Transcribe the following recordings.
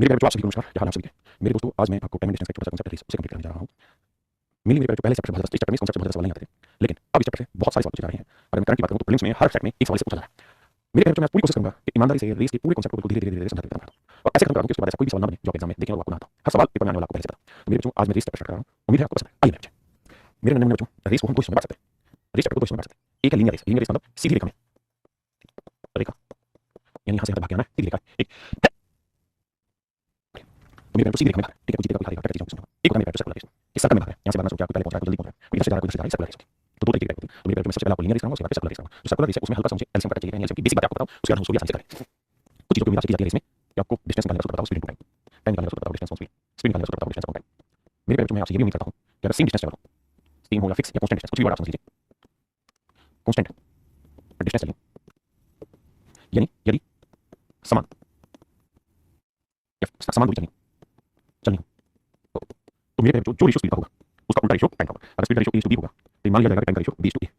मेरे प्यारे बच्चों, आप सभी को नमस्कार। क्या हाल है आप सभी के? मेरे दोस्तों, आज मैं आपको टाइम एंड डिस्टेंस का एक छोटा सा कांसेप्ट है, उसे कंप्लीट करने जा रहा हूँ। मेनली मेरे प्यारे बच्चों, पहले चैप्टर बहुत ज़्यादा, इस चैप्टर में इस कांसेप्ट से बहुत ज़्यादा सवाल नहीं आते थे, लेकिन अब इस चैप्टर से बहुत सारे सवाल पूछे जा रहे हैं। अगर मैं करंट की बात करूँ तो प्रीलिम्स में हर सेट में एक सवाल से पूछा जा रहा है। मेरे प्यारे बच्चों, मैं पूरी कोशिश करूंगा कि ईमानदारी से रेस के पूरे कांसेप्ट को बिल्कुल धीरे-धीरे समझाते रहता हूँ और ऐसे खत्म करा दूं कि उसके बाद ऐसा कोई भी सवाल ना बने जो आप एग्जाम में देखें और आपको ना आता हो। हर सवाल पेपर में आने वाला आपको पहले से पता है। तो मेरे बच्चों, आज मैं रेस चैप्टर स्टार्ट कर रहा हूँ। उम्मीद है आपको पसंद है। आइए मेरे बच्चे, मेरे नन्हे बच्चों, रेस को हम दो हिस्सों में बांट सकते हैं। रेस चैप्टर को दो हिस्सों में बांट सकते हैं। एक है लीनियर रेस मतलब सीधी रेखा में रेखा, यानी यहाँ से यहाँ तक भाग के आना है, सीधी रेखा एक। तो मेरे सीधी रेखा में भाग, ठीक है, कुछ देर तक भागेगा, एक होता है मेरे सर्कुलर रेस, एक सर्कल में भाग रहे हैं, यहाँ से भागना शुरू किया, पहले पहुंच रहा है, जल्दी पहुंच रहा है, इधर से जा रहा है, उधर से जा रहा है, सर्कुलर रेस। तो दो तरीके की होती है। तो मेरे मैं सबसे पहले आपको लीनियर रेस कराऊंगा, उसके बाद सर्कुलर रेस कराऊंगा। जो सर्कुलर रेस है उसमें हल्का सा मुझे एलसीएम पता चाहिए, एलसीएम की बेसिक बात आपको बताऊं, उसके बाद हम उसको भी आसानी से करें। कुछ चीजों की उम्मीद आपसे की जाती है इसमें कि आपको डिस्टेंस निकालने का सूत्र बताओ, स्पीड इनटू टाइम निकालने का सूत्र बताओ, डिस्टेंस अपॉन स्पीड, स्पीड निकालने का सूत्र बताओ, डिस्टेंस अपॉन टाइम। मेरे प्यारे बच्चों, मैं आपसे ये भी उम्मीद करता हूं कि अगर सेम डिस्टेंस चलो, सेम हो या फिक्स या कांस्टेंट डिस्टेंस, कुछ भी वर्ड आप समझ लीजिए, कांस्टेंट डिस्टेंस चलिए, यानी यदि समान या समान दूरी चलनी चलनी हो तो मेरे प्यारे बच्चों, जो रेशियो स्पीड का होगा उसका उल्टा रेशियो टाइम का होगा। अगर स्पीड का ratio a is to b होगा तो मान लिया जाएगा कि टाइम का ratio b is to a,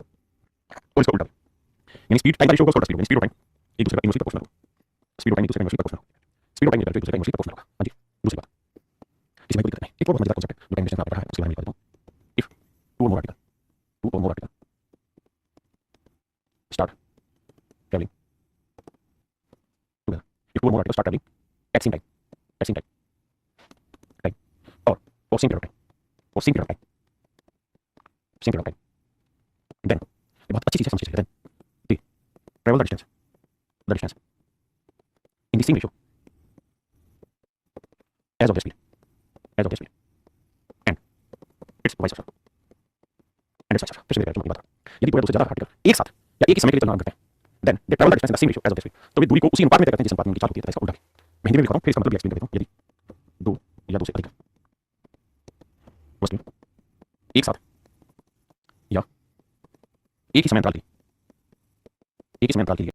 और इसका उल्टा यानी स्पीड टाइम का रेशियो होगा, उसका उल्टा स्पीड यानी स्पीड और टाइम एक दूसरे का इनवर्सली प्रोपोर्शनल होगा। स्पीड और टाइम एक दूसरे का इनवर्सली प्रोपोर्शनल होगा। स्पीड और टाइम एक दूसरे का इनवर्सली प्रोपोर्शनल होगा। हाँ जी, दूसरी बात, इसमें कोई दिक्कत नहीं। एक और बहुत मजेदार कांसेप्ट है जो टाइम डिस्टेंस में आपने पढ़ा है, उसके बारे में बता देता हूँ। If two or more article start travelling together, if two or more article start travelling at same time or for same period of time, for same period of time, then ये बहुत अच्छी चीज है, समझ लीजिए, then the travel the distance in the same ratio as of the speed and it's vice versa, and it's vice versa. फिर से मेरे प्यारे बच्चों, मैं बता रहा हूं, यदि पूरे दो से ज्यादा आर्टिकल एक साथ या एक ही समय के लिए चलना आरंभ करते हैं, then they travel the distance in the same ratio as of the speed, तो वे दूरी को उसी अनुपात में तय करते हैं जिस अनुपात में उनकी चाल होती है। इसका उल्टा भी मैं हिंदी में लिखता हूं, फिर इसका मतलब भी एक्सप्लेन कर देता हूं। यदि दो या दो से अधिक वस्तुएं एक साथ या एक ही समय अंतराल के लिए एक ही समय अंतराल के लिए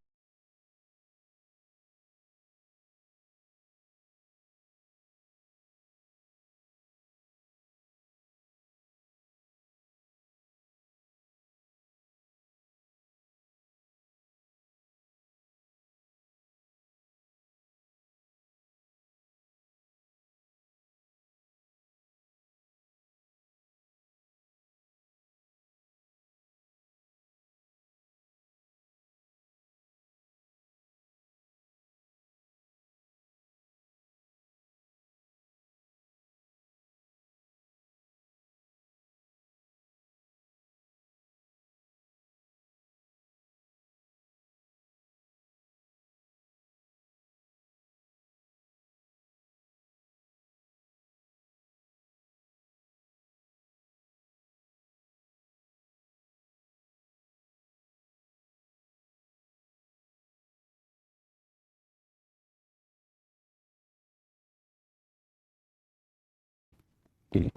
के लिए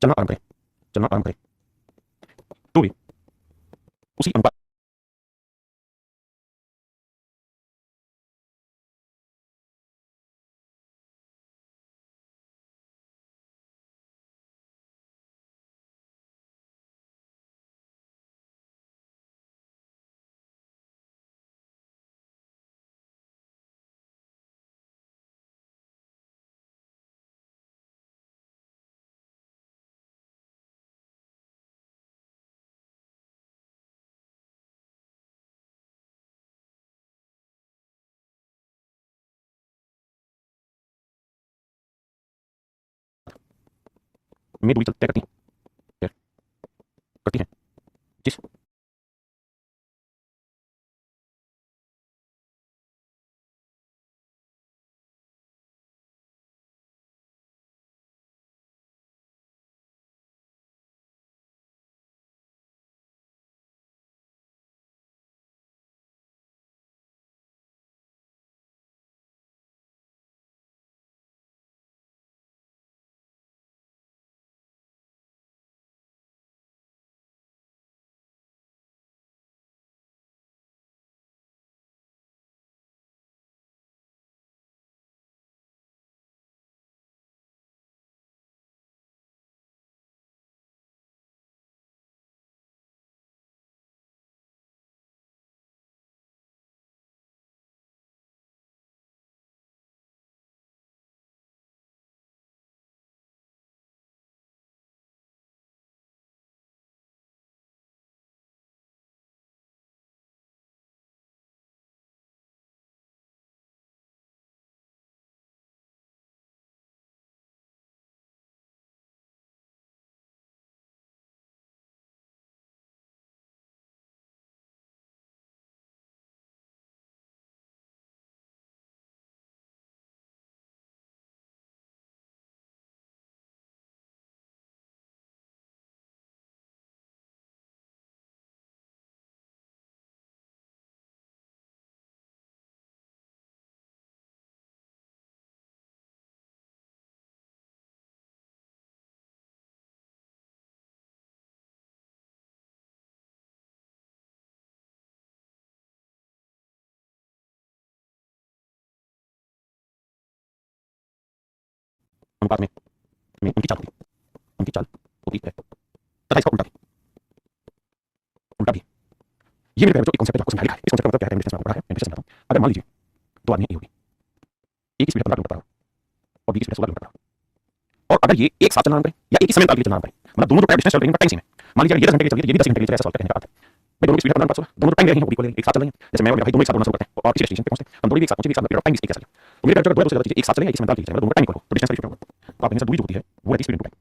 चलना आरंभ करें तो वे उसी अनुपात में दूरी तय करती हैं जिस अनुपात में उनकी चाल होती है तथा इसका उल्टा भी ये मेरे बच्चों एक कॉन्सेप्ट है जो आपको समझा लिखा है। इस कॉन्सेप्ट का मतलब क्या है, मैंने पढ़ा है, मैं समझाता हूँ। अगर मान लीजिए दो आदमी ए होगी, ए की स्पीड 15 किलोमीटर पर आवर और बी की स्पीड 16 किलोमीटर पर आवर, और अगर ये एक साथ चलना आरंभ करें या एक ही समय के लिए चलना आरंभ करें, मतलब दोनों जो टाइम डिस्टेंस चल रही है इनका टाइम सेम है। मान लीजिए ये 10 घंटे के चल रही है, ये भी 10 घंटे के चल रही है, ऐसा सॉल्व करने का अर्थ है भाई दोनों की स्पीड 15 16, दोनों टाइम दे रही है, वो इक्वल एक साथ चल रही है। जैसे मैं और मेरा भाई दोनों एक साथ दौड़ना शुरू करते हैं और किसी स्टेशन पे पहुंचते हैं, हम दोनों भी एक साथ पहुंचे, एक साथ टाइम एक साथ चले, तो मेरे अगर दो से ज्यादा चीजें एक साथ चले एक समय के लिए चले, दोनों टाइम इक्वल हो तो डिस्टेंस का इक्वल होगा। तो आप इनसे दूरी जो होती है वो रहती है स्पीड इनटू टाइम।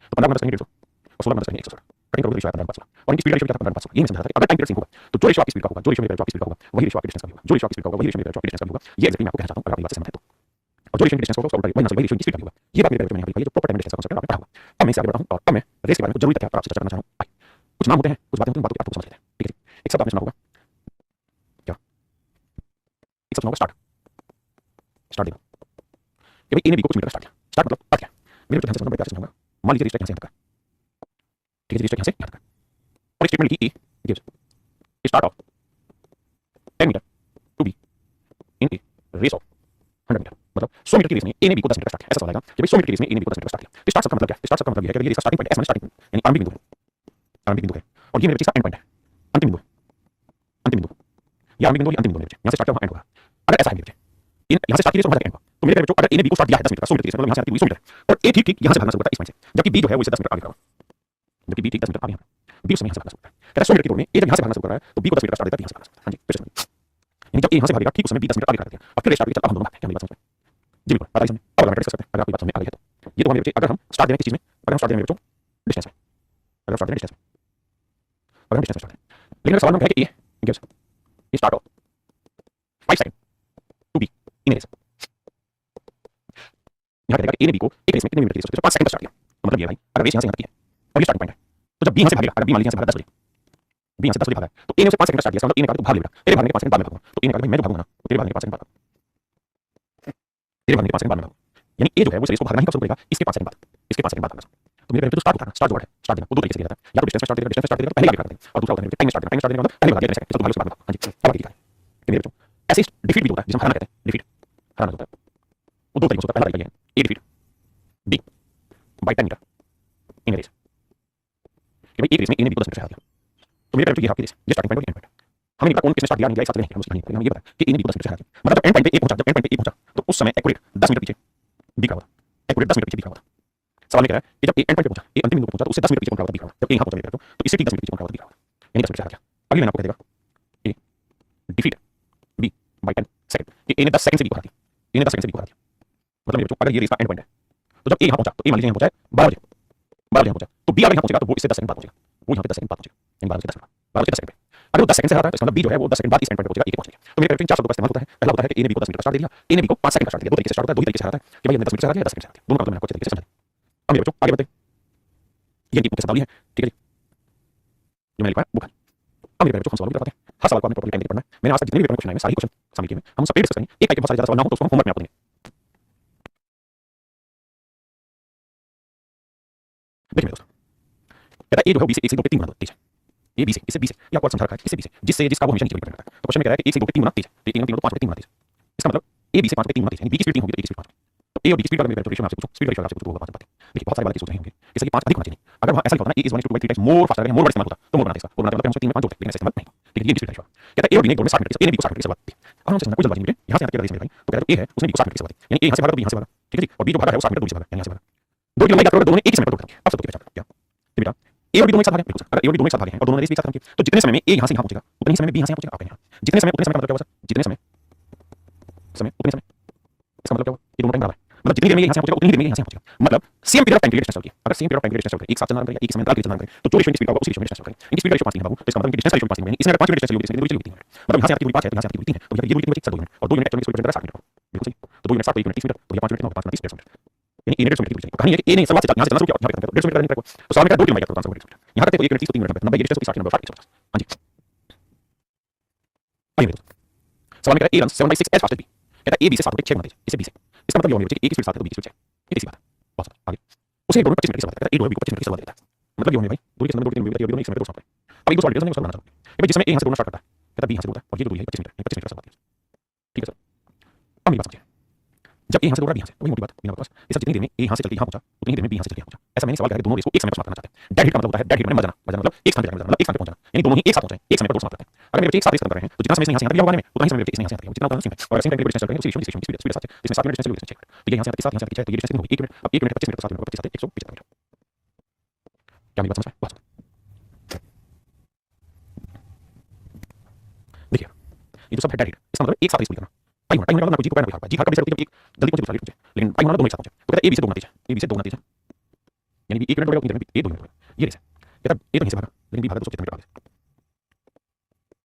तो 15 गुना 150 और 16 गुना 160 कटिंग करोगे रेशियो आता है 15 और इनकी स्पीड का रेशियो क्या था 15 ये मैं समझा था कि अगर टाइम पीरियड सिंक होगा तो जो रेशियो आपकी स्पीड का होगा, जो रेशियो मेरे आपकी स्पीड का होगा वही रेशियो आपकी डिस्टेंस का होगा, जो रेशियो आपकी स्पीड का होगा वही रेशियो मेरे आपकी डिस्टेंस का होगा। ये एग्जैक्टली मैं आपको कहना चाहता हूं अगर आप बात से सहमत हैं तो। और जो रेशियो की डिस्टेंस होगा उसका उल्टा वही वही रेशियो की स्पीड का होगा। ये बात मेरे मैंने यहाँ जो प्रॉपर टाइम डिस्टेंस का कांसेप्ट आपने पढ़ा होगा। अब मैं इससे आगे बढ़ता हूं और अब मैं रेस के बारे में जरूरी तथ्य आपसे चर्चा करना चाह रहा हूं। कुछ नाम होते हैं, कुछ बातें होती हैं, बातों को आपको समझ लेते हैं, ठीक है। एक शब्द आपने सुना होगा क्या, एक शब्द सुना होगा स्टार्ट, स्टार्ट देना कि भाई ए ने बी को कुछ मीटर स्टार्ट दिया। स्टार्ट मतलब अर्थ क्या है, मेरे ध्यान से सुनना, बड़े प्यार से सुनूंगा। मान लीजिए रजिस्टर यहाँ से यहाँ तक है, ठीक है, रजिस्टर यहाँ से यहाँ तक है और एक स्टेटमेंट लिखी A gives start of 10 metre to B in a race of 100 metre. मतलब 100 मीटर की रेस में ए ने बी को 10 मीटर स्टार्ट किया, ऐसा सवाल आएगा कि भाई 100 मीटर की रेस में ए ने बी को 10 मीटर स्टार्ट किया। तो स्टार्ट का मतलब क्या है, स्टार्ट का मतलब ये है कि ये इसका स्टार्टिंग पॉइंट है, एस माने स्टार्टिंग यानी आरंभिक बिंदु है, आरंभिक बिंदु है और ये मेरे बच्चे का एंड पॉइंट है, अंतिम बिंदु है, अंतिम बिंदु ये आरंभिक बिंदु, ये अंतिम बिंदु मेरे बच्चे यहाँ से स्टार्ट किया वहाँ एंड होगा। अगर ऐसा है मेरे बच्चे यहाँ से स्टार्ट किया तो वहाँ तक एंड होगा। तो मेरे बच्चों अगर ए ने बी को स्टार्ट दिया है 10 मीटर का 100 मीटर की रेस, मतलब यहाँ से आती हुई 100 मीटर और ए ठीक यहाँ से भागना शुरू करता है इस पॉइंट से, जबकि बी जो है वो इसे 10 मीटर आगे होगा, जबकि बी ठीक 10 मीटर आगे है, बी उस समय यहाँ से भागना शुरू करता है। कहता है 100 मीटर की दौड़ में ए जब यहाँ से भागना शुरू कर रहा है तो बी को 10 मीटर स्टार्ट देता है, यहाँ से भागना शुरू करता है। हाँ जी फिर से यानी जब ए यहाँ से भागेगा ठीक उस समय बी 10 मीटर आगे कर देता है और फिर स्टार्ट करके चलता हम दोनों भागते हैं। क्या मेरी बात समझ में जी बिल्कुल पता है। अब अगर डिस्कस करते हैं, अगर आपकी बात समझ में आ गई है तो ये तो हमारे बच्चे अगर हम स्टार्ट दें किसी चीज में, अगर हम स्टार्ट दें मेरे बच्चों डिस्टेंस में, अगर स्टार्ट दें डिस्टेंस में, अगर हम डिस्टेंस में स्टार्ट दें, लेकिन अगर सवाल हम कहें कि A gives start of 5 second to B in race, यहाँ कहेगा कि ए ने बी को एक रेस में कितने मिनट की रेस 5 सेकंड स्टार्ट किया, तो मतलब ये भाई अगर रेस यहाँ से यहाँ तक है और ये स्टार्टिंग पॉइंट है तो जब बी यहाँ से भागेगा, अगर बी मान लीजिए यहाँ से भागा 10 बजे, बी यहाँ से 10 बजे भागा तो ए ने उसे 5 सेकंड स्टार्ट किया, मतलब ए ने कहा तो भाग लेगा, तेरे भागने के 5 सेकंड बाद में भागूंगा, तो ए ने कहा भाई मैं जो भागूंगा ना तो तेरे भागने के 5 सेकंड बाद, तेरे भागने के 5 सेकंड बाद में भागूंगा, यानी ए जो है वो रेस को भागना ही कब शुरू करेगा, इसके 5 सेकंड बाद, इसके 5 सेकंड बाद भागना। तो मेरे तो स्टार्ट होता है, स्टार्ट वर्ड है, स्टार्ट देना वो दो तरीके से दिया जाता है, या तो डिस्टेंस में स्टार्ट देगा, डिस्टेंस में स्टार्ट देगा पहले आगे कर देगा, और दूसरा होता है टाइम में स्टार्ट देगा, टाइम स्टार्ट देगा मतलब पहले भाग देगा, इसका तो भाग उसके बाद। हां जी अब आगे दिखा है मेरे बच्चों ऐसे डिफीट भी होता है जिसे हम हराना कहते हैं, डिफीट हराना होता है, वो दो तरीके से होता है। पहला तरीका ये है ए defeat B bye 10 metre in race, कि भाई एक रेस में ए ने बी को 10 मीटर से हरा दिया, तो मेरे बच्चों ये आपकी रेस ये स्टार्टिंग पॉइंट और एंड पॉइंट, हमें नहीं पता कौन किसने स्टार्ट दिया नहीं दिया, एक साथ नहीं, हम उसकी कहानी हमें ये पता कि ए ने बी को 10 मीटर से हरा दिया, मतलब जब एंड पॉइंट पे ए पहुंचा, जब एंड पॉइंट पे ए पहुंचा तो उस समय एक्यूरेट 10 मीटर पीछे बी खड़ा हुआ था, एक्यूरेट 10 मीटर पीछे बी खड़ा हुआ था। सवाल ये कह रहा है कि जब ए एंड पॉइंट पे पहुंचा, ए अंतिम बिंदु पे पहुंचा तो उससे 10 मीटर पीछे कौन खड़ा हुआ था, बी खड़ा हुआ, जब ए यहां पहुंचा मेरे तो इससे ठीक 10 मीटर पीछे कौन खड़ा हुआ था, बी खड़ा हुआ, यानी 10 मीटर से हरा गया। अगली लाइन आपको कह देगा ए डिफीट बी बाय 10 सेकंड, कि ए ने 10 सेकंड से बी को हरा दिया, ए ने 10 सेकंड से बी को हरा दिया, मतलब मेरे अगर ये रेस का एंड पॉइंट है तो जब ए यहां पहुंचा तो ए मान लीजिए यहां पहुंचा 12 बजे, 12 बजे यहां पहुंचा तो बी अगर यहां पहुंचेगा तो वो इससे 10 सेकंड बाद पहुंचेगा, वो यहां पे 10 सेकंड बाद पहुंचेगा, यानी 12 बजे 10 सेकंड, 12 बजे 10 सेकंड पे अगर वो 10 सेकंड से हरा है तो इसका मतलब बी जो है वो 10 सेकंड बाद इस एंड पॉइंट पे पहुंचेगा, ए के पहुंच गया। तो मेरे कैरेक्टर 4 शब्दों का इस्तेमाल होता है, पहला होता है कि ए ने बी को 10 मीटर स्टार्ट दे दिया, ए ने बी को 5 सेकंड स्टार्ट दिया, दो तरीके से स्टार्ट होता है, दो ही तरीके से हराता है कि भाई हमने 10 मीटर से हरा दिया, 10 सेकंड से हरा दिया, दोनों का मतलब मैंने आपको अच्छे तरीके से समझा दिया। अब मेरे बच्चों आगे बढ़ते हैं, ये इनकी मुख्य शब्दावली है, ठीक है जी, जो मैंने लिखा है वो खाली। अब मेरे बच्चों हम सवाल करते हैं, हर सवाल को आपने प्रॉपर्ली टाइम देकर पढ़ना है। मैंने आज तक जितने भी पेपर में क्वेश्चन आए हैं सारे क्वेश्चन शामिल किए हैं, हम सब पे डिस्कस करेंगे, एक टाइप के बहुत सारे ज्यादा सवाल ना हो तो उसको हम होमवर्क में आपको देंगे। देखिए मेरे दोस्तों कहता है ए जो है वो बी से 1 से 2 पे 3 गुना तेज है, ए बी से इससे बी से ये आपको समझा रखा है, इससे बी से जिससे जिसका वो हमेशा नीचे की तरफ करता है। तो क्वेश्चन में कह रहा है कि 1 से 2 पे 3 गुना तेज है, तो 3 गुना 3 तो 5 पे 3 गुना तेज, इसका मतलब ए बी से 5 पे 3 गुना तेज, यानी बी की स्पीड 3 होगी तो ए की स्पीड 5। तो ए और बी की स्पीड अगर मेरे रेशियो में आपसे पूछूं, स्पीड रेशियो आपसे पूछूं तो होगा 5 बातें। देखिए बहुत सारे वाले सूत्र होंगे जैसे कि 5 अधिक होना चाहिए, अगर वहां ऐसा लिखा होता ना A is 1 to 3 times more faster, more बड़ा इस्तेमाल होता तो मोर बनाते, इसका मोर बनाते मतलब हम 3 में 5 जोड़ते, लेकिन ऐसा इस्तेमाल नहीं, ठीक है ये स्पीड रेशियो कहता है ए और बी ने दौड़ में 60 मीटर, ए ने बी को 60 मीटर से शुरुआत की, और हमसे कोई जल्दबाजी नहीं है, यहां से आके रेस में भाई तो कहता है ए है उसने बी को 60 मीटर से शुरुआत की, यानी ए यहां से भागा तो बी यहां से भागा, ठीक है जी, और बी जो भागा है वो 60 मीटर दूर से भागा, यानी यहां से भागा, दो की लंबाई याद करो, दोनों ने एक ही समय पर दौड़ की। अब सब तो क्या बेटा ए और बी दोनों एक साथ भागे, बिल्कुल अगर ए और बी दोनों एक साथ भागे हैं और दोनों ने रेस भी एक साथ खत्म की तो जितने समय में ए यहां से यहां पहुंचेगा उतने ही समय में बी यहां से यहां पहुंचेगा, आपके यहां जितने समय उतने समय का मतलब क्या हुआ, जितने समय समय उतने समय, इसका मतलब क्या हुआ, ये दोनों टाइम बराबर है, मतलब जितनी देर में यहां से पहुंचेगा उतनी देर में यहां से पहुंचेगा, मतलब सेम पीरियड ऑफ टाइम के लिए डिस्टेंस चल, अगर सेम पीरियड ऑफ टाइम के लिए डिस्टेंस चल एक साथ चलना करें एक समय अंतराल के लिए चलना करें तो जो रेशियो की स्पीड होगा उसी रेशियो में डिस्टेंस करें। इनकी स्पीड रेशियो 5 बाबू, तो इसका मतलब इनकी डिस्टेंस रेशियो 5 यानी इसमें अगर 5 मीटर डिस्टेंस चली होगी तो 3 मतलब यहां से आपकी दूरी 5 है तो यहां से आपकी दूरी 3 है, तो ये दूरी कितनी बची 2 यूनिट, और 2 यूनिट एक्चुअली इसको रिप्रेजेंट करता है 60 मीटर, बिल्कुल सही, तो 2 यूनिट 60 तो 1 यूनिट 30 मीटर, तो ये 5 यूनिट कितना होगा, 5 30 मीटर, यानी ए ने 150 मीटर की दूरी चाहिए। कहानी है कि ए ने शुरुआत से यहां से चलना शुरू किया, यहां पे 150 मीटर रनिंग ट्रैक तो सवाल में 2 किलोमीटर का आंसर होगा, यहां तक तो 1 यूनिट 30 तो 3 मिनट में 90 ये डिस्टेंस होगी 60 नंबर 60 150। हां जी आइए सवाल में कह रहा है A run 7/6 as fast as B, कहता है ए बी से 7 6 गुना तेज, इसे बी से, इसका मतलब ये होगा कि ए की स्पीड 7 है तो बी की स्पीड 6, ये सीधी बात है, बहुत सारा आगे उसे दोनों 25 मिनट की सवाल कहता है ए दोनों बी को 25 मिनट की सवाल देता है, मतलब ये होने भाई दूरी के संबंध में दूरी के दोनों एक समय पे दो सवाल। अब एक दो सवाल डिटेल्स में सवाल बनाना चाहूंगा कि भाई जिसमें ए यहां से दौड़ना स्टार्ट करता है कहता है बी यहां से दौड़ता है और ये दूरी है 25 मीटर, 25 मीटर सवाल, ठीक है सर। अब मेरी बात समझिए, जब ए यहाँ से दौड़ रहा है बी यहाँ से, तो वही मोटी बात बिना बकवास। ये सब जितनी देर में ए यहाँ से चल के यहाँ पहुंचा उतनी देर में बी यहाँ से चल के यहाँ पहुंचा। ऐसा मैंने सवाल करा कि दोनों रेस को एक समय पर समाप्त करना चाहते हैं। डेड हिट का मतलब होता है, डेड हिट में मर जाना, मतलब एक स्थान पे जाना, मतलब एक स्थान पे पहुंचना, यानी दोनों ही एक साथ पहुंचे, एक समय पर दो समाप्त करते हैं। अगर मेरे बच्चे एक साथ रेस खत्म कर रहे हैं तो जितना समय इसने यहाँ से यहाँ तक लिया होगा में उतना ही समय मेरे बच्चे इसने यहाँ से यहाँ तक लिया, जितना होगा सेम है। और सेम टाइम पे डिस्टेंस चल रहे हैं तो स्पीड साथ है, इसमें 7 मिनट डिस्टेंस चल रही है। तो ये यहाँ से यहाँ तक 7 यहाँ से यहाँ तक तो ये डिस्टेंस कितनी होगी 1 मिनट, अब 1 मिनट 25 मिनट 7 मिनट 25 7 175 मीटर। क्या मेरी बात समझ में बहुत देखिए, ये जो सब है डेड हिट, इसका मतलब एक साथ रेस पूरी करना। पाई होना मतलब ना कोई जीत को पैर ना कोई हार, जीत हार कभी जल्दी जल्दी पहुंचे दूसरा पहुंचे, लेकिन पाई होना दोनों एक साथ पहुंचे। तो कहता है ए बी से 2 गुना तेज है, ए बी से 2 गुना तेज है, यानी 1 मिनट हो गया उतनी देर में ए 2 मिनट हो गया, ये रेस है। कहता है ए तो यहीं से भागा, लेकिन बी भागा 200 मीटर आगे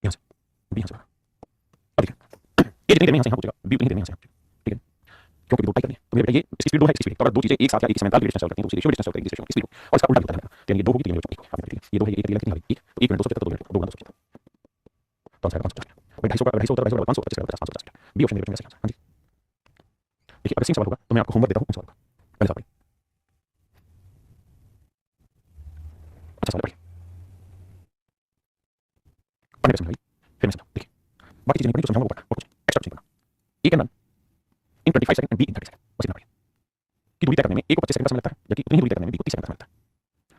यहाँ से, बी यहाँ से भागा। अब देखिए ए जितनी देर में यहाँ से यहाँ पहुंचेगा, बी उतनी देर में यहाँ से यहाँ पहुंचेगा, ठीक है, क्योंकि दो टाई करनी है। तो मेरे बेटा ये इसकी स्पीड 2 है, इसकी स्पीड, तो अगर दो चीजें एक साथ या एक समय अंतराल की डिस्टेंस चलती हैं तो उसी रेशियो में डिस्टेंस चलती है, इस रेशियो की स्पीड और इसका उल्टा भी होता है। यानी ये 2 होगी 3 होगी, आपने देखिए ये 2 है, ये 3 कितनी होगी 1, तो 1 मिनट 200 तो 2 मिनट 2 गुना 200 तो आंसर 550 भाई 250 का 250 250 500 50 550 बी ऑप्शन मेरे बच्चे में हां जी। देखिए अगर सेम सवाल होगा तो मैं आपको होमवर्क देता हूँ उन सवाल का पहले सवाल। अच्छा सवाल पढ़िए, पढ़ने का समझाइए फिर मैं समझाऊँ। देखिए बाकी चीजें नहीं पढ़नी तो समझाऊंगा वो पढ़ना और कुछ एक्स्ट्रा कुछ नहीं पढ़ना। A can run in 25 second and B in 30 second, बस इतना पढ़िए कि दूरी तय करने में ए को 25 सेकंड का समय लगता है जबकि उतनी ही दूरी तय करने में बी को 30 सेकंड का समय लगता है।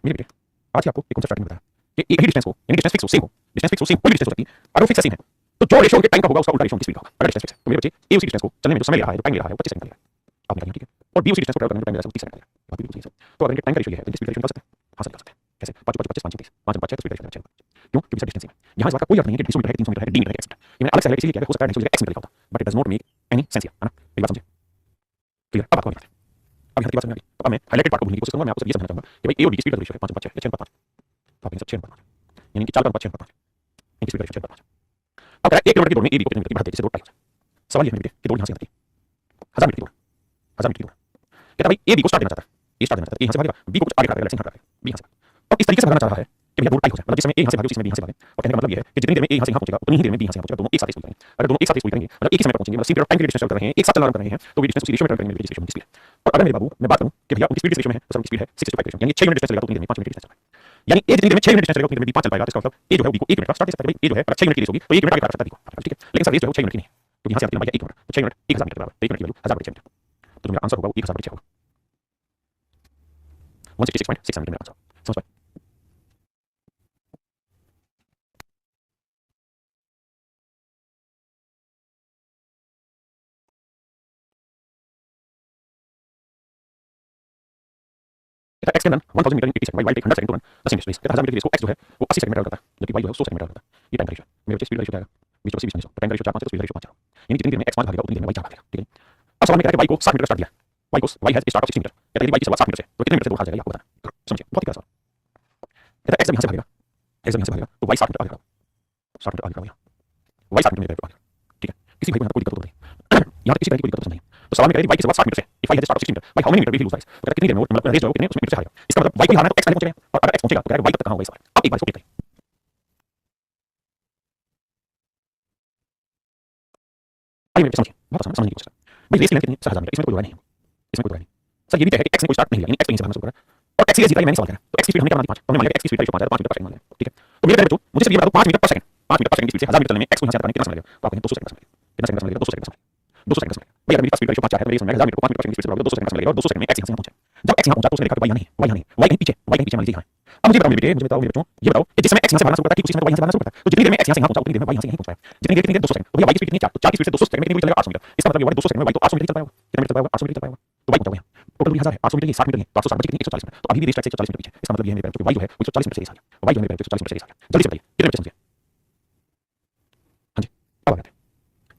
मेरे बेटे आज ही आपको एक कॉन्सेप्ट स्टार्टिंग में बताया कि एक ही डिस्टेंस को, यानी डिस्टेंस फिक्स हो, सेम हो, डिस्टेंस फिक्स हो, सेम कोई भी डिस्टेंस हो सकती है, अगर वो फिक्स सेम है तो जो रेशियो उनके टाइम का होगा उसका उल्टा रेशियो उनकी स्पीड का होगा। अगर डिस्टेंस फिक्स है तो मेरे बच्चे ए उसी डिस्टेंस को चलने में जो समय ले रहा है, जो टाइम ले रहा है वो 25 सेकंड का ले रहा है, आप निकालिए ठीक है, और बी उसी डिस्टेंस को ट्रैवल करने में टाइम ले रहा है वो 30 सेकंड का ले रहा है, बात बिल्कुल सही है। तो अगर इनके टाइम का रेशियो ये है तो इनकी स्पीड रेशियो निकाल सकते हैं, हासिल कर सकते हैं। कैसे 5 5 25 5 30 5 5 स्पीड रेशियो क्यों, क्योंकि सब डिस्टेंस सेम है। यहाँ इस बात का कोई अर्थ नहीं है कि 200 मीटर है 300 मीटर है डी मीटर है एक्स मीटर, ये मैंने अलग से है इसलिए क्या है, हो सकता है 200 मीटर एक्स मीटर लिखा होता, but it does not make any sense here, है ना, मेरी बात समझे क्लियर। अब आपको अब यहाँ की बात समझ आ गई, अब मैं हाईलाइटेड पार्ट को भूलने की कोशिश करूंगा, मैं आपको सिर्फ ये समझाना चाहूंगा कि भाई ए और बी की स्पीड का रेशियो है 5 5 6 6 5 तो आप इनसे 6 5 यानी कि 4 5 6 5 इनकी स्पीड रेशियो 6 5। अब कह रहा है 1 किलोमीटर की दौड़ में ए बी को कितनी मीटर की बढ़ाते हैं, जैसे दौड़ टाइम होता है। सवाल ये है मेरे बेटे कि दौड़ यहाँ से यहाँ तक 1000 मीटर की दौड़, 1000 मीटर की दौड़, कहता भाई ए बी को स्टार्ट देना चाहता है, ए स्टार्ट देना चाहता है, ए यहाँ से भागेगा, बी को कुछ आगे भागेगा, लेट्स से यहाँ भागेगा, बी यहाँ से। अब इस तरीके से भागना चाह रहा है कि भैया दौड़ टाइट हो जाए, मतलब जिस समय ए यहाँ से भागे उसी समय बी यहाँ से भागे, और कहने का मतलब ये है कि जितनी देर में ए यहाँ से यहाँ पहुंचेगा उतनी ही देर में बी यहाँ से यहाँ पहुंचेगा, दोनों एक साथ पूरी करेंगे। अगर दोनों एक साथ पूरी करेंगे मतलब एक ही समय पर पहुंचेंगे, मतलब सेम पीरियड ऑफ टाइम के लिए डिस्टेंस चल रहे हैं, एक साथ चलना कर रहे हैं, तो वे डिस्टेंस उसी रेशियो में ट्रैवल करेंगे, रेशियो में स्पीड। और अगर मेरे बाबू मैं बात करूं कि भैया उनकी स्पीड रेशियो में है तो सर उनकी स्पीड है 6:5 रेशियो, यानी 6 मिनट डिस्टेंस चलेगा तो उतनी देर में 5 मिनट डिस्टेंस चलेगा, यानी ए जितनी देर में 6 मिनट डिस्टेंस चलेगा उतनी देर में बी 5 चल पाएगा। इसका मतलब ए जो है बी को 1 मिनट का स्टार्ट दे सकता है, ए जो है अगर 6 मिनट की रेस होगी तो 1 मिनट आगे काट सकता है बी को, ठीक है, लेकिन सर रेस जो है 6 मिनट की नहीं है, तो यहाँ से आती है 1 मिनट, तो 6 मिनट 1000 मीटर के बराबर, 1 मिनट की वैल्यू 1000 मीटर, तो मेरा आंसर होगा 1000 मीटर होगा 166.6 मीटर मेरा आंसर। समझ पाए? X can run 1000 metre in 80 second while take 100 second to run the same distance. 1000 metre की रेस को एक्स जो है वो 80 सेकंड में ट्रैवल करता है जबकि वाई जो है 100 सेकंड में ट्रैवल करता है। ये टाइम का रेशियो है मेरे बच्चे, स्पीड रेशियो क्या है बीच में 80 20 तो टाइम का रेशियो 4 5 तो स्पीड रेशियो 5 यानी जितनी देर में एक्स 5 भागेगा उतनी देर में वाई 4 भागेगा, ठीक है। अब सवाल में कह रहा है कि वाई को 60 मीटर का स्टार्ट दिया, Y has start of 60 metre, कहता है यदि वाई की शुरुआत 60 मीटर से तो कितने मीटर से दौड़ खा जाएगा आपको बताना, समझिए बहुत ही आसान। कहता है एक्स जब यहाँ से भागेगा, एक्स जब यहाँ से भागेगा तो वाई 60 मीटर आगे भागेगा, 60 मीटर आगे भागेगा, वाई 60 मीटर आगे, ठीक है। किसी भाई को यहाँ कोई दिक्कत तो नहीं, यहाँ तक किसी भाई कोई दिक्कत तो नहीं। तो सवाल में कह रहा है वाई की शुरुआत 60 मीटर से, if Y has start of 60 metre Y how many metre will he lose rise, तो कहता है कितनी देर में मतलब रेस जो है कितने उसमें मीटर से हारेगा, इसका मतलब वाई को हारना है तो एक्स पहले पहुंचेगा और अगर एक्स पहुंचेगा तो कह रहा है वाई तक कहां होगा इस बार। अब एक बार इसको क्लिक करें, आइए मेरे समझिए बहुत आसान समझने की कोशिश करें। भाई रेस की लेंथ कितनी है 1000 मीटर, इसमें कोई दो राय नहीं है, इसमें कोई दो राय नहीं। सर ये भी तय है कि एक्स ने कोई स्टार्ट नहीं लिया, यानी एक्स कहीं से भागना शुरू कर रहा है और एक्स सीधे जीता है, मैंने सवाल करा तो एक्स की स्पीड हमने क्या मान दी 5, तो हमने मान लिया एक्स की स्पीड रेशियो 5 है, 5 मीटर पर सेकंड मान लिया, ठीक है। तो मेरे बच्चों मुझे सिर्फ ये बता दो 5 मीटर पर सेकंड, 5 मीटर पर सेकंड की स्पीड से 1000 मीटर चलने में एक्स को यहाँ से हटाने कितना समय लगेगा, तो आप कहेंगे 200 सेकंड का समय लगेगा, कितना सेकंड का समय लगेगा 200 सेकंड का समय, 200 सेकंड का समय। भैया मेरी स्पीड रेशियो 5 है तो मेरे समय 1000 मीटर को 5 मीटर पर सेकंड की स्पीड से भागोगे 200 सेकंड का समय लगेगा और 200 सेकंड में एक्स यहाँ से पहुंचा। जब एक्स यहाँ पहुंचा तो उसने देखा कि वाई यहाँ नहीं, वाई यहाँ नहीं, वाई कहीं पीछे, वाई कहीं पीछे मान लीजिए यहाँ है। अब मुझे बताओ मेरे बेटे, मुझे बताओ मेरे बच्चों, ये बताओ कि जिस समय एक्स यहाँ से भागना शुरू करता है ठीक उसी समय वाई यहाँ से भागना शुरू करता है, तो जितनी देर में एक्स यहाँ से यहाँ पहुंचा उतनी देर में वाई यहाँ से यहीं पहुंच पाएगा, जितनी देर कितनी देर 200 सेकंड, तो भैया वाई की स्पीड कितनी है 4, तो 4 की स्पीड से 200 सेकंड में कितनी दूरी चलेगा 800 मीटर, इसका मतलब ये हुआ 200 सेकंड में वाई तो 800 मीटर चल पाएगा, कितने मीटर चल पाएगा 800 मीटर चल पाएगा, तो वाई पहुंचा यहाँ टोटल दूरी 1000 है, 800 मीटर ये 60 मीटर है, तो 860 बचे कितनी 140 मीटर, तो अभी भी रेस ट्रैक से 140 मीटर पीछे, इसका मतलब ये है मेरे बच्चों कि वाई जो है 140 मीटर से रेस आ गया, वाई जो है मेरे 140 मीटर से रेस आ गया। जल्दी से बताइए कितने मीटर समझिए, हाँ जी अब आ गए